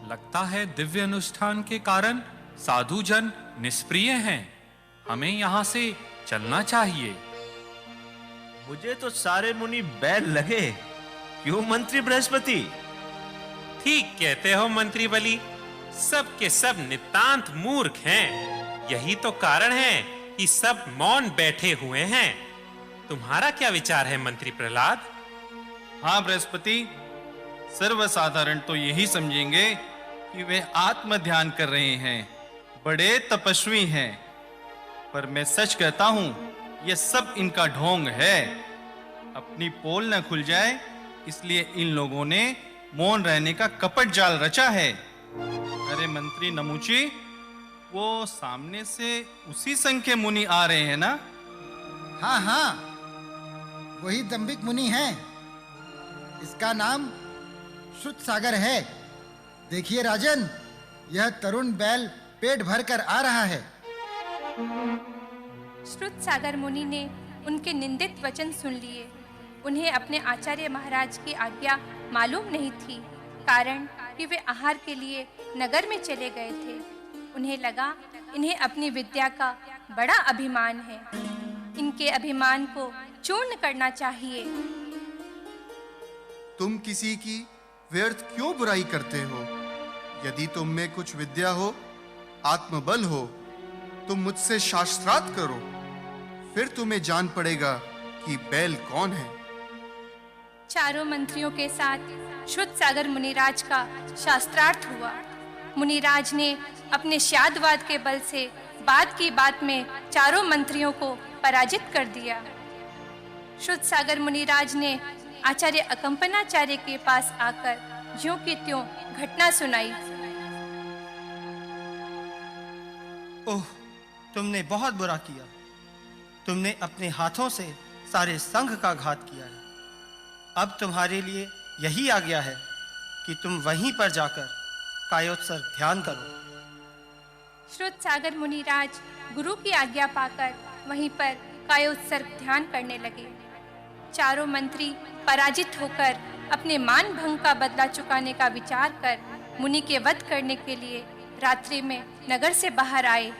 लगता है दिव्य अनुष्ठान के कारण साधु जन निष्प्रिय हैं। हमें यहाँ से चलना चाहिए।
मुझे तो सारे मुनि बैल लगे। क्यों मंत्री बृहस्पति?
ठीक कहते हो मंत्री बलि, सब के सब नितांत मूर्ख हैं। यही तो कारण है कि सब मौन बैठे हुए हैं। तुम्हारा क्या विचार है मंत्री प्रहलाद?
हाँ बृहस्पति, सर्वसाधारण तो यही समझेंगे कि वे आत्म ध्यान कर रहे हैं, बड़े तपस्वी हैं। पर मैं सच कहता हूं, यह सब इनका ढोंग है। अपनी पोल न खुल जाए इसलिए इन लोगों ने मौन रहने का कपट जाल रचा है। अरे मंत्री नमूची, वो सामने से उसी संघ के मुनि आ रहे हैं ना?
हाँ हाँ, वही दंभिक मुनि हैं। इसका नाम श्रुत सागर है। देखिए राजन, यह तरुण बैल पेट भर कर आ रहा है।
श्रुत सागर मुनि ने उनके निंदित वचन सुन लिए। उन्हें अपने आचार्य महाराज की आज्ञा मालूम नहीं थी, कारण कि वे आहार के लिए नगर में चले गए थे। उन्हें लगा इन्हें अपनी विद्या का बड़ा अभिमान है, इनके अभिमान को चूर्ण करना चाहिए।
तुम किसी की व्यर्थ क्यों बुराई करते हो? यदि तुम में कुछ विद्या हो, आत्मबल हो, तुम मुझसे शास्त्रार्थ करो, फिर तुम्हें जान पड़ेगा कि बैल कौन है।
चारों मंत्रियों के साथ श्रुत सागर मुनिराज का शास्त्रार्थ हुआ। मुनिराज ने अपने शादवाद के बल से बात की बात में चारों मंत्रियों को पराजित कर दिया। श्रुत सागर मुनिराज ने आचार्य अकंपनाचार्य के पास आकर ज्यों की त्यों घटना सुनाई।
ओह, तुमने बहुत बुरा किया। तुमने अपने हाथों से सारे संघ का घात किया है। अब तुम्हारे लिए यही आज्ञा है कि तुम वहीं पर जाकर कायोत्सर्ग ध्यान करो।
श्रुत सागर मुनिराज गुरु की आज्ञा पाकर वहीं पर कायोत्सर्ग ध्यान करने लगे। चारों मंत्री पराजित होकर अपने मान भंग का बदला चुकाने का विचार कर मुनि के वध करने के लिए रात्रि में नगर से बाहर आए।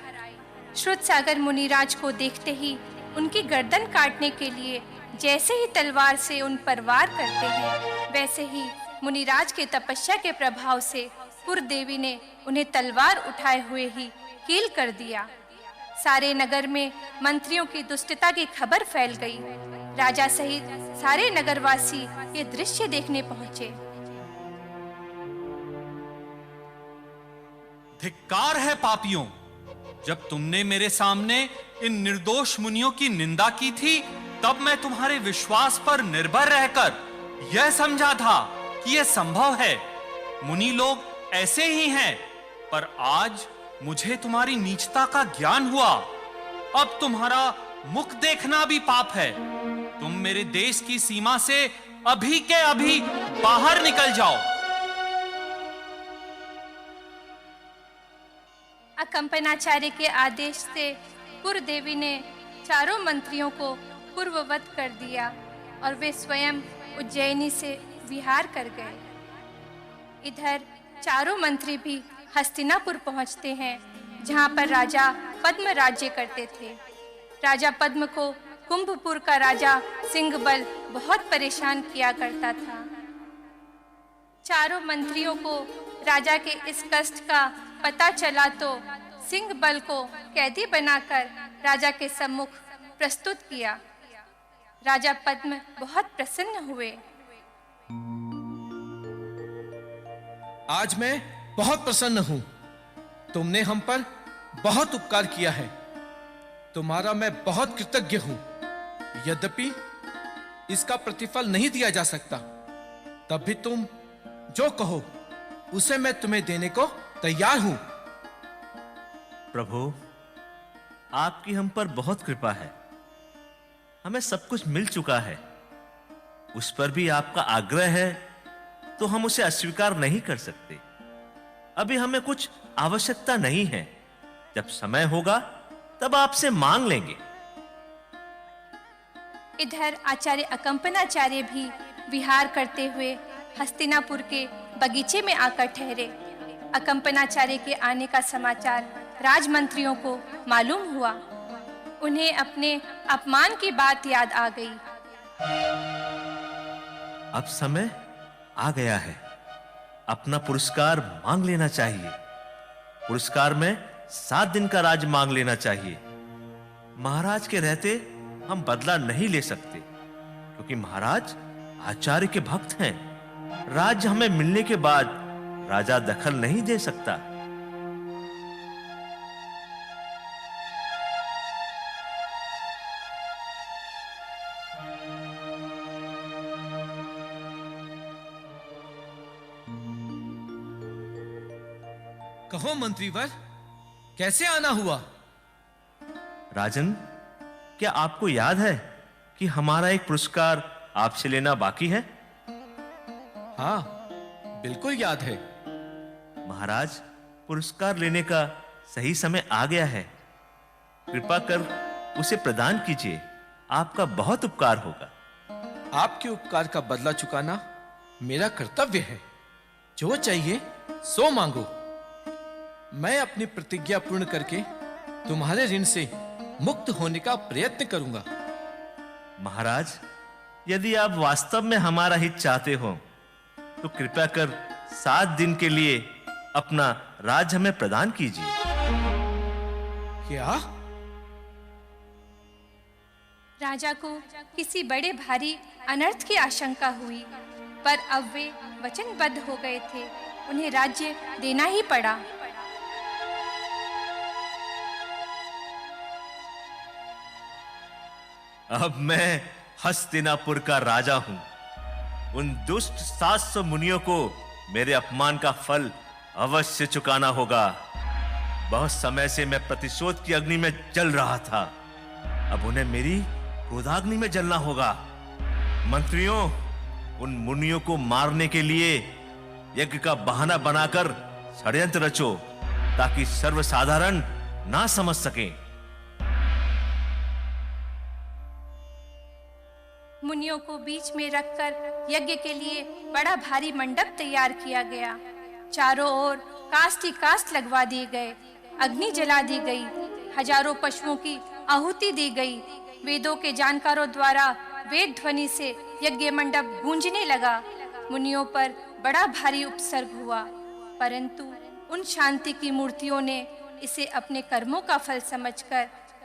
श्रुत सागर मुनिराज को देखते ही उनकी गर्दन काटने के लिए जैसे ही तलवार से उन पर वार करते हैं, वैसे ही मुनिराज के तपस्या के प्रभाव से कुरदेवी ने उन्हें तलवार उठाए हुए ही कील कर दिया। सारे नगर में मंत्रियों की दुष्टता की खबर फैल गई। राजा सहित सारे नगरवासी ये दृश्य देखने पहुंचे।
धिक्कार है पापियों, जब तुमने मेरे सामने इन निर्दोष मुनियों की निंदा की थी, तब मैं तुम्हारे विश्वास पर निर्भर रहकर यह समझा था कि यह संभव है। मुनि लोग ऐसे ही हैं, पर आज मुझे तुम्हारी नीचता का ज्ञान हुआ। अब तुम्हारा मुख देखना भी पाप है। तुम मेरे देश की सीमा से अभी के अभी बाहर निकल जाओ।
अकंपनाचार्य के आदेश से कुरदेवी ने चारों मंत्रियों को पूर्ववत कर दिया और वे स्वयं उज्जैनी से विहार कर गए। इधर चारों मंत्री भी हस्तिनापुर पहुंचते हैं, जहां पर राजा पद्म राज्य करते थे। राजा पद्म को कुंभपुर का राजा सिंहबल बहुत परेशान किया करता था। चारों मंत्रियों को राजा के इस कष्ट का पता चला तो सिंहबल को कैदी बनाकर राजा के सम्मुख प्रस्तुत किया। राजा पद्म बहुत प्रसन्न हुए।
आज मैं बहुत प्रसन्न हूं। तुमने हम पर बहुत उपकार किया है। तुम्हारा मैं बहुत कृतज्ञ हूं। यद्यपि इसका प्रतिफल नहीं दिया जा सकता, तब भी तुम जो कहो उसे मैं तुम्हें देने को तैयार हूं।
प्रभु, आपकी हम पर बहुत कृपा है। हमें सब कुछ मिल चुका है। उस पर भी आपका आग्रह है तो हम उसे अस्वीकार नहीं कर सकते। अभी हमें कुछ आवश्यकता नहीं है। जब समय होगा तब आपसे मांग लेंगे।
इधर आचार्य अकंपनाचार्य भी विहार करते हुए हस्तिनापुर के बगीचे में आकर ठहरे। अकंपनाचार्य के आने का समाचार राजमंत्रियों को मालूम हुआ। उन्हें अपने अपमान की बात याद आ गई।
अब समय आ गया है, अपना पुरस्कार मांग लेना चाहिए। पुरस्कार में 7 दिन का राज मांग लेना चाहिए। महाराज के रहते हम बदला नहीं ले सकते, क्योंकि महाराज आचार्य के भक्त हैं। राज्य हमें मिलने के बाद राजा दखल नहीं दे सकता।
कहो मंत्रीवर, कैसे आना हुआ?
राजन, क्या आपको याद है कि हमारा एक पुरस्कार आपसे लेना बाकी है?
हाँ, बिल्कुल याद है।
महाराज, पुरस्कार लेने का सही समय आ गया है। कृपा कर उसे प्रदान कीजिए, आपका बहुत उपकार होगा।
आपके उपकार का बदला चुकाना मेरा कर्तव्य है। जो चाहिए सो मांगो। मैं अपनी प्रतिज्ञा पूर्ण करके तुम्हारे ऋण से मुक्त होने का प्रयत्न करूंगा।
महाराज, यदि आप वास्तव में हमारा हित चाहते हो तो कृपया कर 7 दिन के लिए अपना राज हमें प्रदान कीजिए।
क्या?
राजा को किसी बड़े भारी अनर्थ की आशंका हुई, पर अब वे वचनबद्ध हो गए थे। उन्हें राज्य देना ही पड़ा।
अब मैं हस्तिनापुर का राजा हूं। उन दुष्ट 700 मुनियों को मेरे अपमान का फल अवश्य चुकाना होगा। बहुत समय से मैं प्रतिशोध की अग्नि में जल रहा था, अब उन्हें मेरी क्रोधाग्नि में जलना होगा। मंत्रियों, उन मुनियों को मारने के लिए यज्ञ का बहाना बनाकर षड्यंत्र रचो, ताकि सर्वसाधारण ना समझ सकें।
मुनियों को बीच में रखकर यज्ञ के लिए बड़ा भारी मंडप तैयार किया गया। चारों ओर काष्ठ ही काष्ठ लगवा दिए गए, अग्नि जला दी गई, हजारों पशुओं की आहुति दी गई। वेदों के जानकारों द्वारा वेद ध्वनि से यज्ञ मंडप गूंजने लगा। मुनियों पर बड़ा भारी उपसर्ग हुआ, परंतु उन शांति की मूर्तियों ने इसे अपने कर्मों का फल समझकर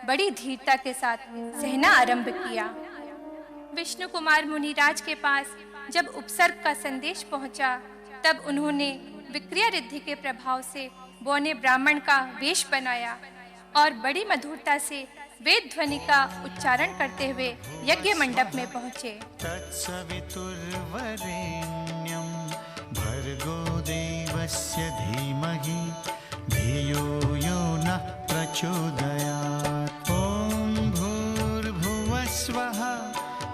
बड़ी धीरता के साथ सहना आरंभ किया। विष्णु कुमार मुनिराज के पास जब उपसर्ग का संदेश पहुंचा, तब उन्होंने विक्रिया रिद्धि के प्रभाव से बौने ब्राह्मण का वेश बनाया और बड़ी मधुरता से वेद ध्वनि का उच्चारण करते हुए यज्ञ मंडप में पहुंचे।
तत्सवितुर्वरेण्यं भर्गो देवस्य धीमहि धियो यो नः प्रचोदयात्। ॐ भूर्भुवः स्वः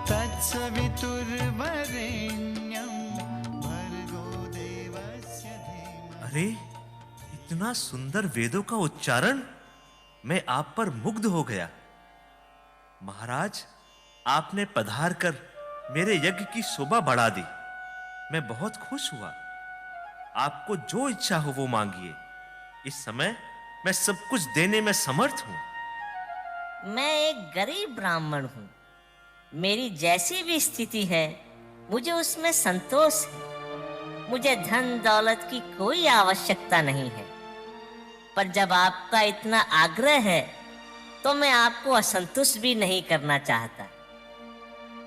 तत्सवितुर्वरेण्यं भर्गो देवस्य धीमहि।
अरे, इतना सुंदर वेदों का उच्चारण! मैं आप पर मुग्ध हो गया। महाराज, आपने पधार कर मेरे यज्ञ की शोभा बढ़ा दी। मैं बहुत खुश हुआ। आपको जो इच्छा हो वो मांगिए। इस समय मैं सब कुछ देने में समर्थ हूं।
मैं एक गरीब ब्राह्मण हूं। मेरी जैसी भी स्थिति है, मुझे उसमें संतोष है। मुझे धन दौलत की कोई आवश्यकता नहीं है, पर जब आपका इतना आग्रह है तो मैं आपको असंतुष्ट भी नहीं करना चाहता।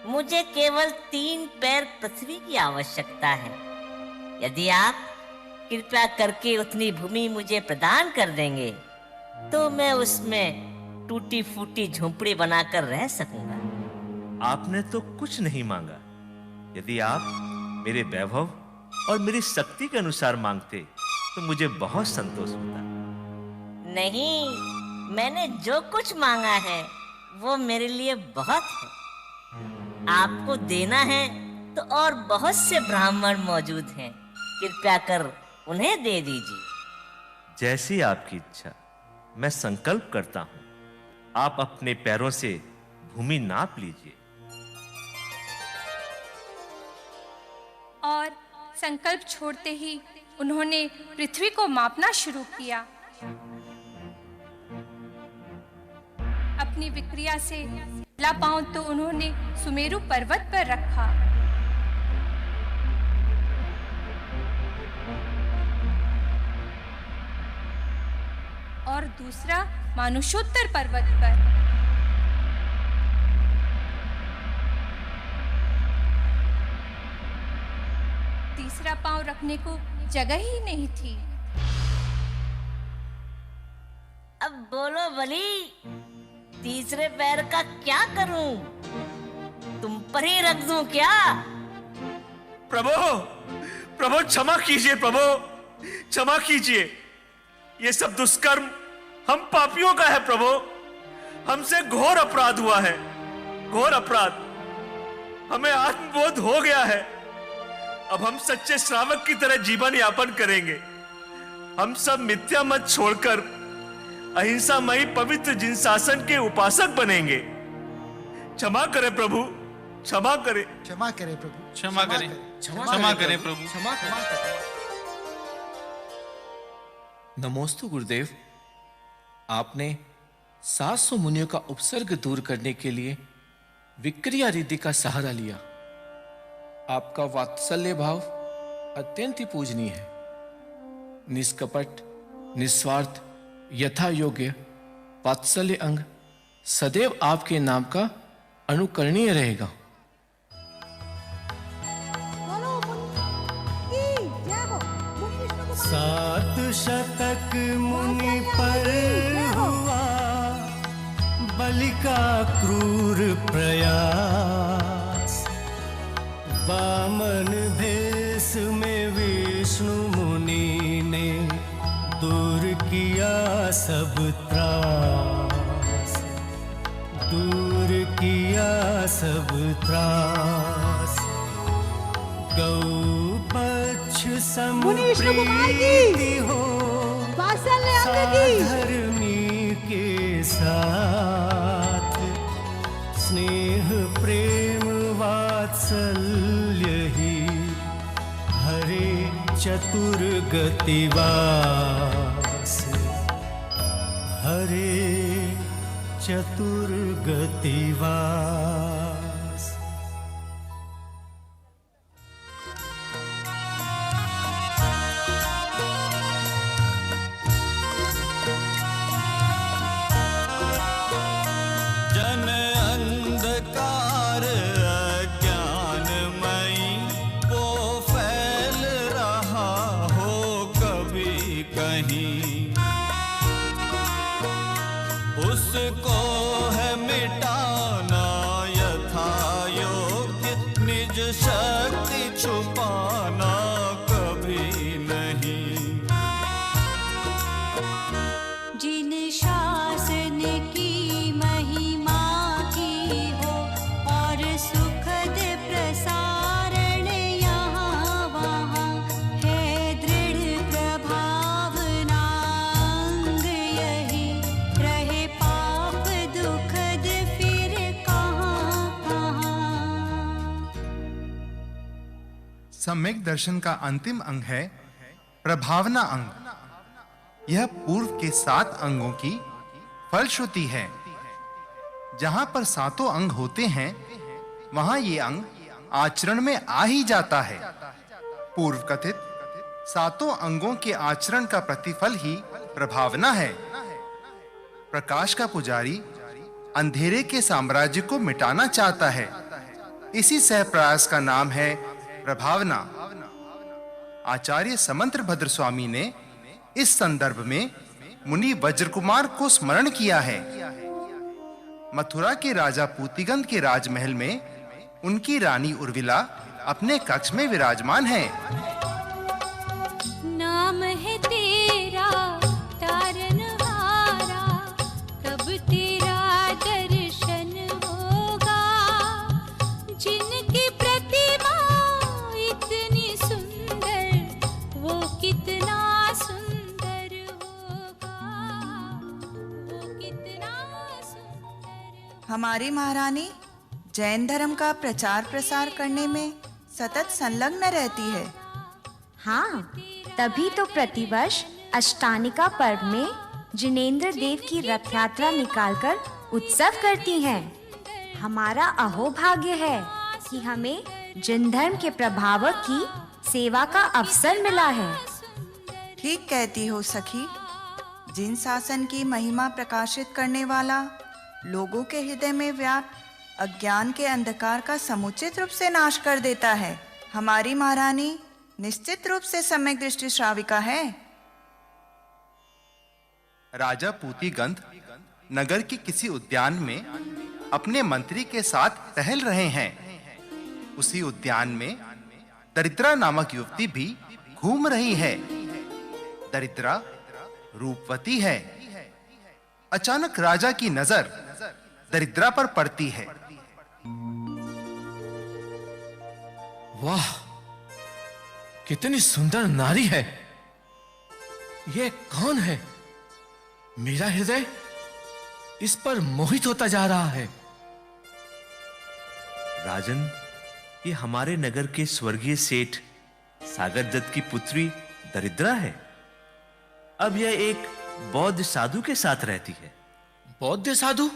मुझे केवल 3 पैर पृथ्वी की आवश्यकता है। यदि आप कृपया करके उतनी भूमि मुझे प्रदान कर देंगे तो मैं उसमें टूटी फूटी झोंपड़ी बनाकर रह सकूंगा।
आपने तो कुछ नहीं मांगा। यदि आप मेरे वैभव और मेरी शक्ति के अनुसार मांगते तो मुझे बहुत संतोष होता।
नहीं, मैंने जो कुछ मांगा है वो मेरे लिए बहुत है। आपको देना है तो और बहुत से ब्राह्मण मौजूद हैं, कृपया कर उन्हें दे दीजिए।
जैसी आपकी इच्छा। मैं संकल्प करता हूं, आप अपने पैरों से भूमि नाप लीजिए।
और संकल्प छोड़ते ही उन्होंने पृथ्वी को मापना शुरू किया। अपनी विक्रिया से पहला पांव तो उन्होंने सुमेरु पर्वत पर रखा। और दूसरा मानुषोत्तर पर्वत पर। तीसरा पांव रखने को जगह ही नहीं थी।
अब बोलो बली, तीसरे पैर का क्या करूं? तुम पर ही रख दूं क्या?
प्रभु, प्रभु क्षमा कीजिए, प्रभु क्षमा कीजिए। ये सब दुष्कर्म हम पापियों का है प्रभु। हमसे घोर अपराध हुआ है, घोर अपराध। हमें आत्मबोध हो गया है। अब हम सच्चे श्रावक की तरह जीवन यापन करेंगे। हम सब मिथ्या मत छोड़कर अहिंसामयी पवित्र जिन शासन के उपासक बनेंगे। क्षमा करें प्रभु, क्षमा करें,
क्षमा करें प्रभु,
क्षमा करें, क्षमा करें प्रभु,
क्षमा करें। नमोस्तु गुरुदेव। आपने 700 मुनियों का उपसर्ग दूर करने के लिए विक्रिया रिद्धि का सहारा लिया। आपका वात्सल्य भाव अत्यंत ही पूजनीय है। निष्कपट, निस्वार्थ, यथा योग्य वात्सल्य अंग सदैव आपके नाम का अनुकरणीय रहेगा।
सात शतक मुनि पर हुआ बलि का क्रूर प्रयास। वामन भेष में विष्णु मुनि ने दूर किया सब त्रास, दूर किया सब त्रास। गौ पक्ष संप्रीति हो साधर्मी के साथ। स्नेह प्रेम वात्सल्य ही हरे चतुर गतिवास, हरे चतुर गतिवास। जन अंधकार अज्ञानमयी वो फैल रहा हो कभी कहीं। उसको है मिटाना यथा योग्य, निज शक्ति छुपाना कभी नहीं।
जिन शासन की महिमा की हो और सुखद प्रसारण यहाँ वहाँ है दृढ़ प्रभावना अंग यही। रहे पाप दुखद फिर कहाँ कहाँ।
सम्यक दर्शन का अंतिम अंग है प्रभावना अंग। यह पूर्व के 7 अंगों की फलश्रुति है। जहां पर 7 अंग होते हैं वहां ये अंग आचरण में आ ही जाता है। पूर्व कथित 7 अंगों के आचरण का प्रतिफल ही प्रभावना है। प्रकाश का पुजारी अंधेरे के साम्राज्य को मिटाना चाहता है। इसी सह प्रयास का नाम है प्रभावना। आचार्य समंत्र भद्र स्वामी ने इस संदर्भ में मुनि वज्रकुमार को स्मरण किया है। मथुरा के राजा पूतिगंध के राजमहल में उनकी रानी उर्विला अपने कक्ष में विराजमान है।
नाम है तेरा तारनहारा, कब तेरा दर्शन होगा। जिनकी प्रतिमा इतनी सुंदर, वो कितना सुंदर होगा, वो कितना सुंदर।
हमारी महारानी जैन धर्म का प्रचार प्रसार करने में सतत संलग्न रहती है।
हाँ, तभी तो प्रतिवर्ष अष्टानिका पर्व में जिनेंद्र देव की रथ यात्रा निकालकर उत्सव करती हैं। हमारा अहोभाग्य है कि हमें जिन धर्म के प्रभावक की सेवा का अवसर मिला है।
ठीक कहती हो सखी। जिन शासन की महिमा प्रकाशित करने वाला लोगों के हृदय में व्याप्त अज्ञान के अंधकार का समुचित रूप से नाश कर देता है, हमारी महारानी निश्चित रूप से सम्यक दृष्टि श्राविका है।
राजा पूतिगंध नगर के किसी उद्यान में अपने मंत्री के साथ टहल रहे हैं। उसी उद्यान में दरिद्रा नामक युवती भी घूम रही है। दरिद्रा रूपवती है। अचानक राजा की नजर दरिद्रा पर पड़ती है।
वाह, कितनी सुंदर नारी है। ये कौन है? मेरा हृदय इस पर मोहित होता जा रहा है।
राजन, ये हमारे नगर के स्वर्गीय सेठ सागर दत्त की पुत्री दरिद्रा है। अब यह एक बौद्ध साधु के साथ रहती है।
बौद्ध साधु?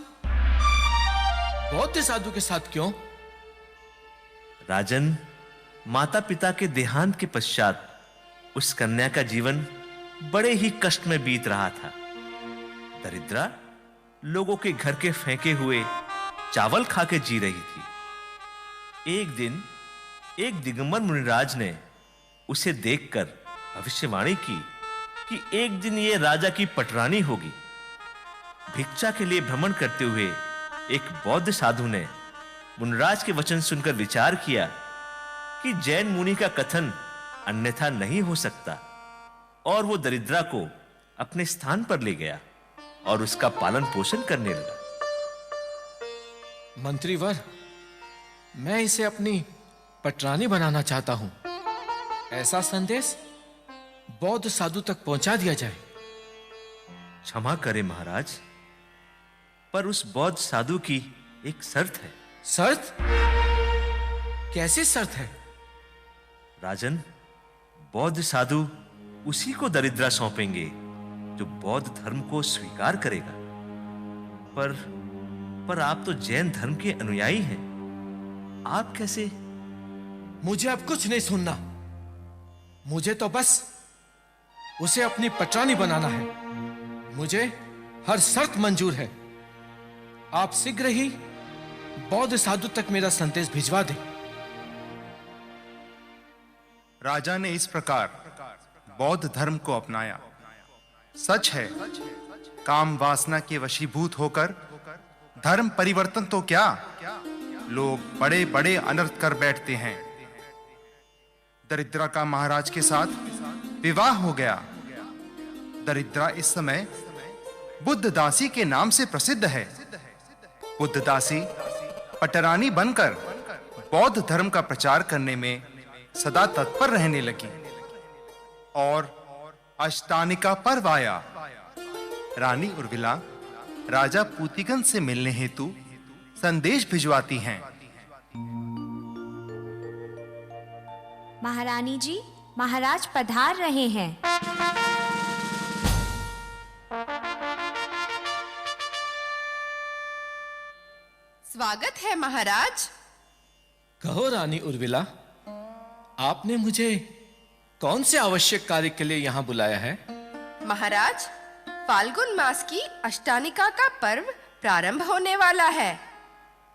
बौद्ध साधु के साथ क्यों?
राजन, माता पिता के देहांत के पश्चात उस कन्या का जीवन बड़े ही कष्ट में बीत रहा था। दरिद्रा लोगों के घर के फेंके हुए चावल खा के जी रही थी। एक दिन एक दिगंबर मुनिराज ने उसे देखकर भविष्यवाणी की कि एक दिन ये राजा की पटरानी होगी। भिक्षा के लिए भ्रमण करते हुए एक बौद्ध साधु ने मुनिराज के वचन सुनकर विचार किया कि जैन मुनि का कथन अन्यथा नहीं हो सकता, और वो दरिद्रा को अपने स्थान पर ले गया और उसका पालन पोषण करने लगा।
मंत्रीवर, मैं इसे अपनी पटरानी बनाना चाहता हूं। ऐसा संदेश बौद्ध साधु तक पहुंचा दिया जाए।
क्षमा करें महाराज, पर उस बौद्ध साधु की एक शर्त है।
शर्त? कैसी शर्त है?
राजन, बौद्ध साधु उसी को दरिद्रा सौंपेंगे जो बौद्ध धर्म को स्वीकार करेगा। पर आप तो जैन धर्म के अनुयायी हैं। आप कैसे?
मुझे अब कुछ नहीं सुनना। मुझे तो बस उसे अपनी पटरानी बनाना है। मुझे हर शर्त मंजूर है। आप शीघ्र ही बौद्ध साधु तक मेरा संदेश भिजवा दें।
राजा ने इस प्रकार बौद्ध धर्म को अपनाया। सच है, काम वासना के वशीभूत होकर धर्म परिवर्तन तो क्या, लोग बड़े बड़े अनर्थ कर बैठते हैं। दरिद्रा का महाराज के साथ विवाह हो गया। दरिद्रा इस समय बुद्ध दासी के नाम से प्रसिद्ध है। बुद्ध दासी पटरानी बनकर बौद्ध धर्म का प्रचार करने में सदा तत्पर रहने लगी। और अष्टानिका पर्व आया। रानी उर्विला राजा पूतिगंध से मिलने हेतु संदेश भिजवाती हैं।
महारानी जी, महाराज पधार रहे हैं।
स्वागत है महाराज।
कहो रानी उर्विला, आपने मुझे कौन से आवश्यक कार्य के लिए यहाँ बुलाया है?
महाराज, फाल्गुन मास की अष्टानिका का पर्व प्रारंभ होने वाला है।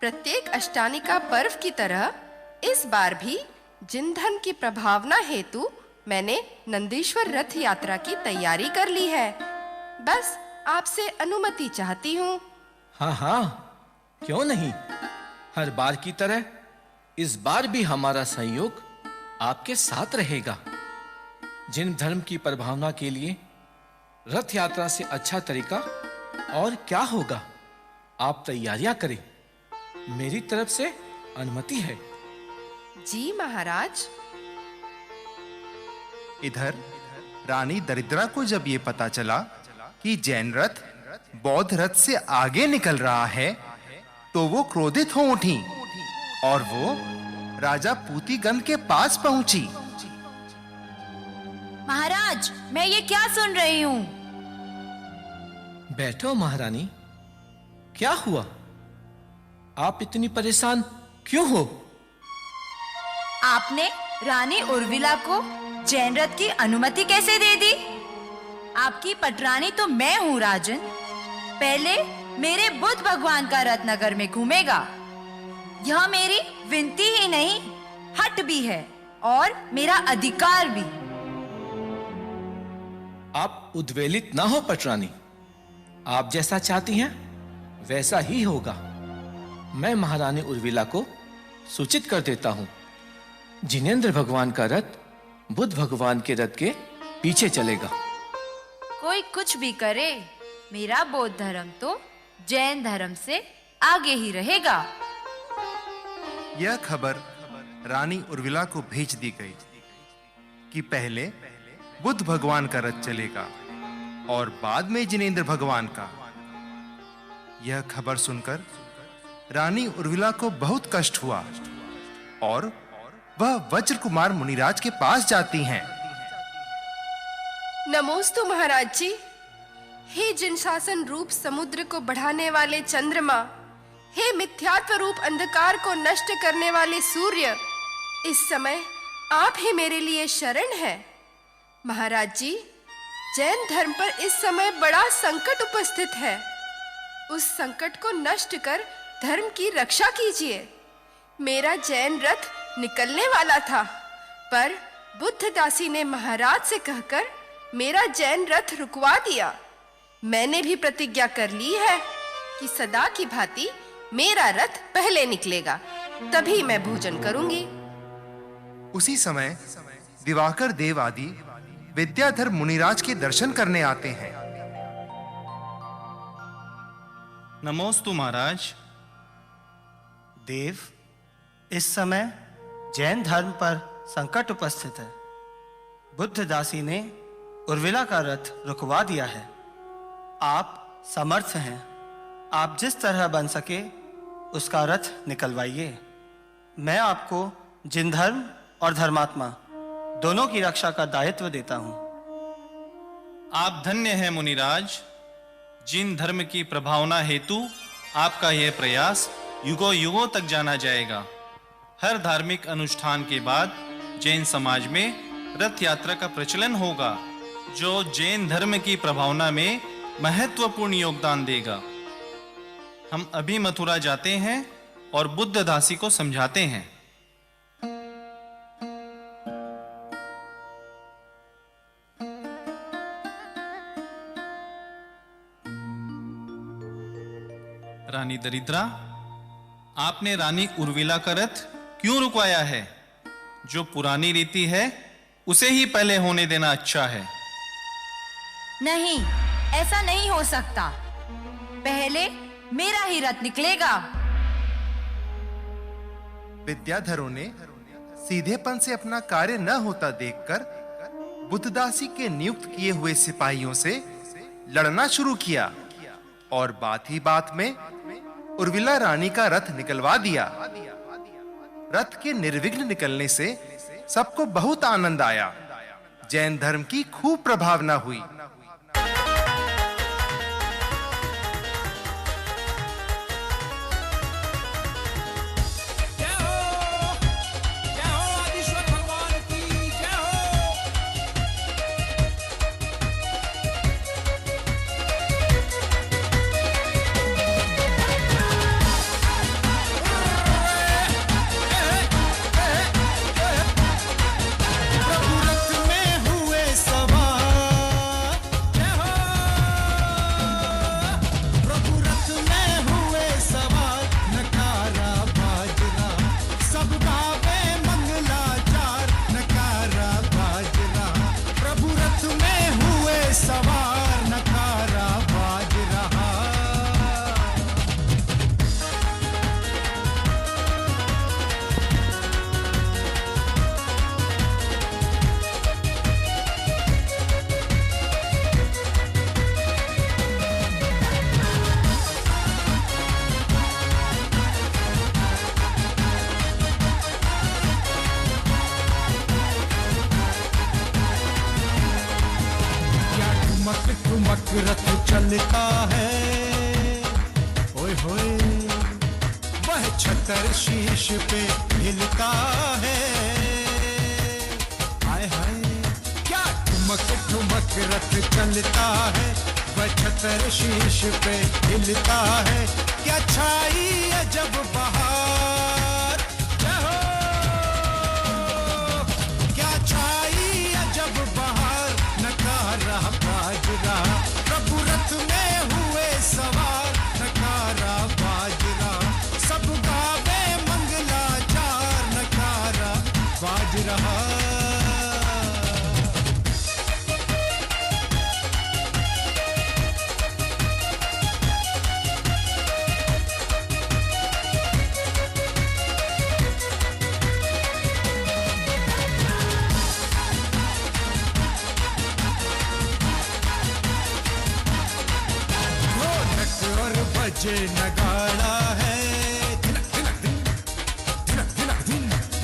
प्रत्येक अष्टानिका पर्व की तरह इस बार भी जिन धर्म की प्रभावना हेतु मैंने नंदीश्वर रथ यात्रा की तैयारी कर ली है। बस आपसे अनुमति चाहती हूँ।
हाँ हाँ, क्यों नहीं। हर बार की तरह इस बार भी हमारा सहयोग आपके साथ रहेगा। जिन धर्म की प्रभावना के लिए रथ यात्रा से अच्छा तरीका और क्या होगा। आप तैयारियां करें, मेरी तरफ से अनुमति है।
जी महाराज।
इधर रानी दरिद्रा को जब ये पता चला कि जैन रथ बौद्ध रथ से आगे निकल रहा है, तो वो क्रोधित हो उठी और वो राजा पूतिगंध के पास पहुंची।
महाराज, मैं ये क्या सुन रही हूँ?
बैठो महारानी, क्या हुआ? आप इतनी परेशान क्यों हो?
आपने रानी उर्विला को जैन रथ की अनुमति कैसे दे दी? आपकी पटरानी तो मैं हूँ राजन। पहले मेरे बुद्ध भगवान का रथ नगर में घूमेगा। यह मेरी विनती ही नहीं, हट भी है और मेरा अधिकार भी।
आप उद्वेलित ना हो पटरानी, आप जैसा चाहती हैं वैसा ही होगा। मैं महारानी उर्विला को सूचित कर देता हूं। जिनेंद्र भगवान का रथ बुद्ध भगवान के रथ के पीछे चलेगा।
कोई कुछ भी करे, मेरा बौद्ध धर्म तो जैन धर्म से आगे ही रहेगा।
यह खबर रानी उर्विला को भेज दी गई कि पहले बुद्ध भगवान का रथ चलेगा और बाद में जिनेंद्र भगवान का। यह खबर सुनकर रानी उर्विला को बहुत कष्ट हुआ और वह वज्र कुमार मुनिराज के पास जाती हैं।
नमोस्तु महाराज जी। हे जिन शासन रूप समुद्र को बढ़ाने वाले चंद्रमा, हे मिथ्यात्व रूप अंधकार को नष्ट करने वाले सूर्य, इस समय आप ही मेरे लिए शरण है। महाराज जी, जैन धर्म पर इस समय बड़ा संकट उपस्थित है। उस संकट को नष्ट कर धर्म की रक्षा कीजिए। मेरा जैन रथ निकलने वाला था, पर बुद्ध दासी ने महाराज से कहकर मेरा जैन रथ रुकवा दिया। मैंने भी प्रतिज्ञा कर ली है कि सदा की भांति मेरा रथ पहले निकलेगा, तभी मैं भोजन करूंगी।
उसी समय दिवाकर देव आदि विद्याधर मुनिराज के दर्शन करने आते हैं।
नमोस्तु महाराज।
देव, इस समय जैन धर्म पर संकट उपस्थित है। बुद्ध दासी ने उर्विला का रथ रुकवा दिया है। आप समर्थ हैं, आप जिस तरह बन सके उसका रथ निकलवाइए। मैं आपको जिन धर्म और धर्मात्मा दोनों की रक्षा का दायित्व देता हूं।
आप धन्य हैं मुनिराज। जिन धर्म की प्रभावना हेतु आपका यह प्रयास युगों युगों तक जाना जाएगा। हर धार्मिक अनुष्ठान के बाद जैन समाज में रथ यात्रा का प्रचलन होगा, जो जैन धर्म की प्रभावना में महत्वपूर्ण योगदान देगा। हम अभी मथुरा जाते हैं और बुद्ध दासी को समझाते हैं। रानी दरिद्रा, आपने रानी उर्विला का रथ क्यों रुकवाया है? जो पुरानी रीति है उसे ही पहले होने देना अच्छा है।
नहीं, ऐसा नहीं हो सकता। पहले मेरा ही रथ निकलेगा।
विद्याधरों ने सीधेपन से अपना कार्य न होता देखकर बुद्धदासी के नियुक्त किए हुए सिपाहियों से लड़ना शुरू किया और बात ही बात में उर्विला रानी का रथ निकलवा दिया। रथ के निर्विघ्न निकलने से सबको बहुत आनंद आया। जैन धर्म की खूब प्रभावना हुई।
ठुमक रथ चलता है, ओए होए वह छतर शीश पे हिलता है, हाय हाय क्या ठुमक ठुमक रथ चलता है, वह छतर शीश पे हिलता है, क्या छाई है जब बहार, जय हो क्या छाई है जब बहार, नकारा बाज रहा प्रभु रथ में हुए सवार, नकारा बाज रहा सब गावे मंगलाचार, नकारा बाज रहा। बजे नगाड़ा है,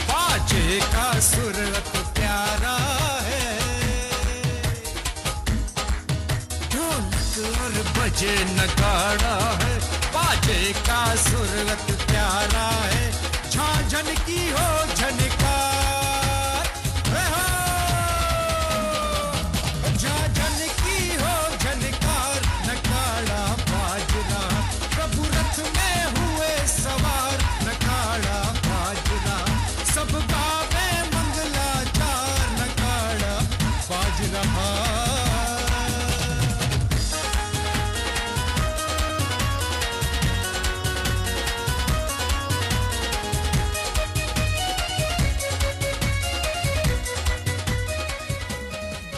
बाजे का सुर अति प्यारा है, ढोलक और बजे नगाड़ा है, बाजे का सुर अति प्यारा है, झांझन की हो झनकार, झांझन की हो झनकार, नगाड़ा बाज रहा प्रभु रथ में हुए सवार, नगाड़ा बाज रहा सब गावे मंगलाचार, नगाड़ा बाज रहा।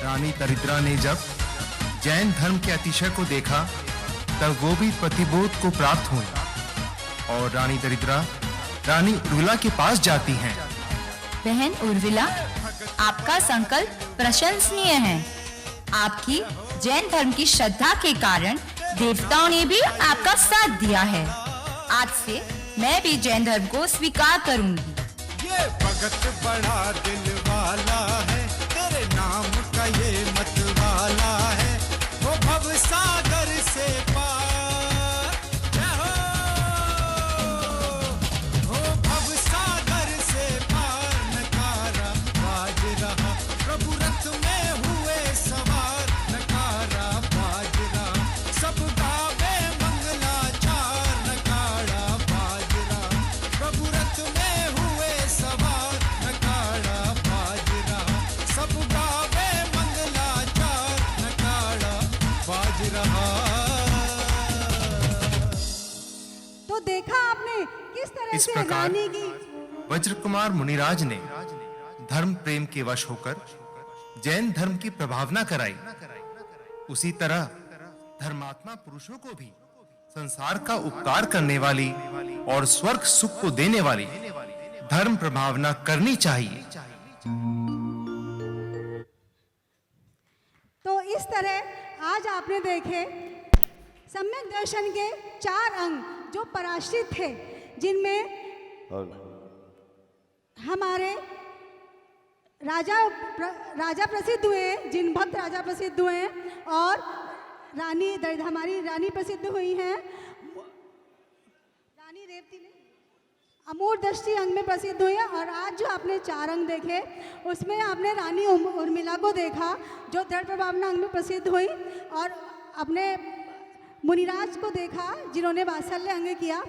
रानी दरिद्रा ने जब जैन धर्म के अतिशय को देखा तब वो भी प्रतिबोध को प्राप्त हुई और रानी दरिद्रा रानी उर्मिला के पास जाती हैं।
बहन उर्मिला, आपका संकल्प प्रशंसनीय है। आपकी जैन धर्म की श्रद्धा के कारण देवताओं ने भी आपका साथ दिया है। आज से मैं भी जैन धर्म को स्वीकार करूंगी।
ये भगत बड़ा दिल वाला है, तेरे नाम का ये मत वाला है, वो भव सागर से पार, जय हो वो भव सागर से पार, नकारा बाज रहा प्रभु रथ में हुए सवार, नकारा बाज रहा सब गावे मंगलाचार, नकारा बाज रहा प्रभु रथ में हुए सवार, नकारा बाज रहा सब गावे मंगलाचार, नकारा बाज रहा।
तो देखा आपने किस तरह
इस
से
प्रकार
रानी की
वज्र कुमार मुनिराज ने धर्म प्रेम के वश होकर जैन धर्म की प्रभावना कराई। उसी तरह धर्मात्मा पुरुषों को भी संसार का उपकार करने वाली और स्वर्ग सुख को देने वाली धर्म प्रभावना करनी चाहिए।
तो इस तरह आज आपने देखे सम्यक दर्शन के 4 अंग जो पराश्रित थे, जिनमें हमारे राजा प्रसिद्ध हुए, जिन भक्त राजा प्रसिद्ध हुए और हमारी रानी प्रसिद्ध हुई हैं। रानी रेवती ने अमूर्त दृष्टि अंग में प्रसिद्ध हुई है। और आज जो आपने 4 अंग देखे उसमें आपने रानी उर्मिला को देखा जो दृढ़ प्रभावना अंग में प्रसिद्ध हुई, और अपने मुनिराज को देखा जिन्होंने वात्सल्य अंग किया।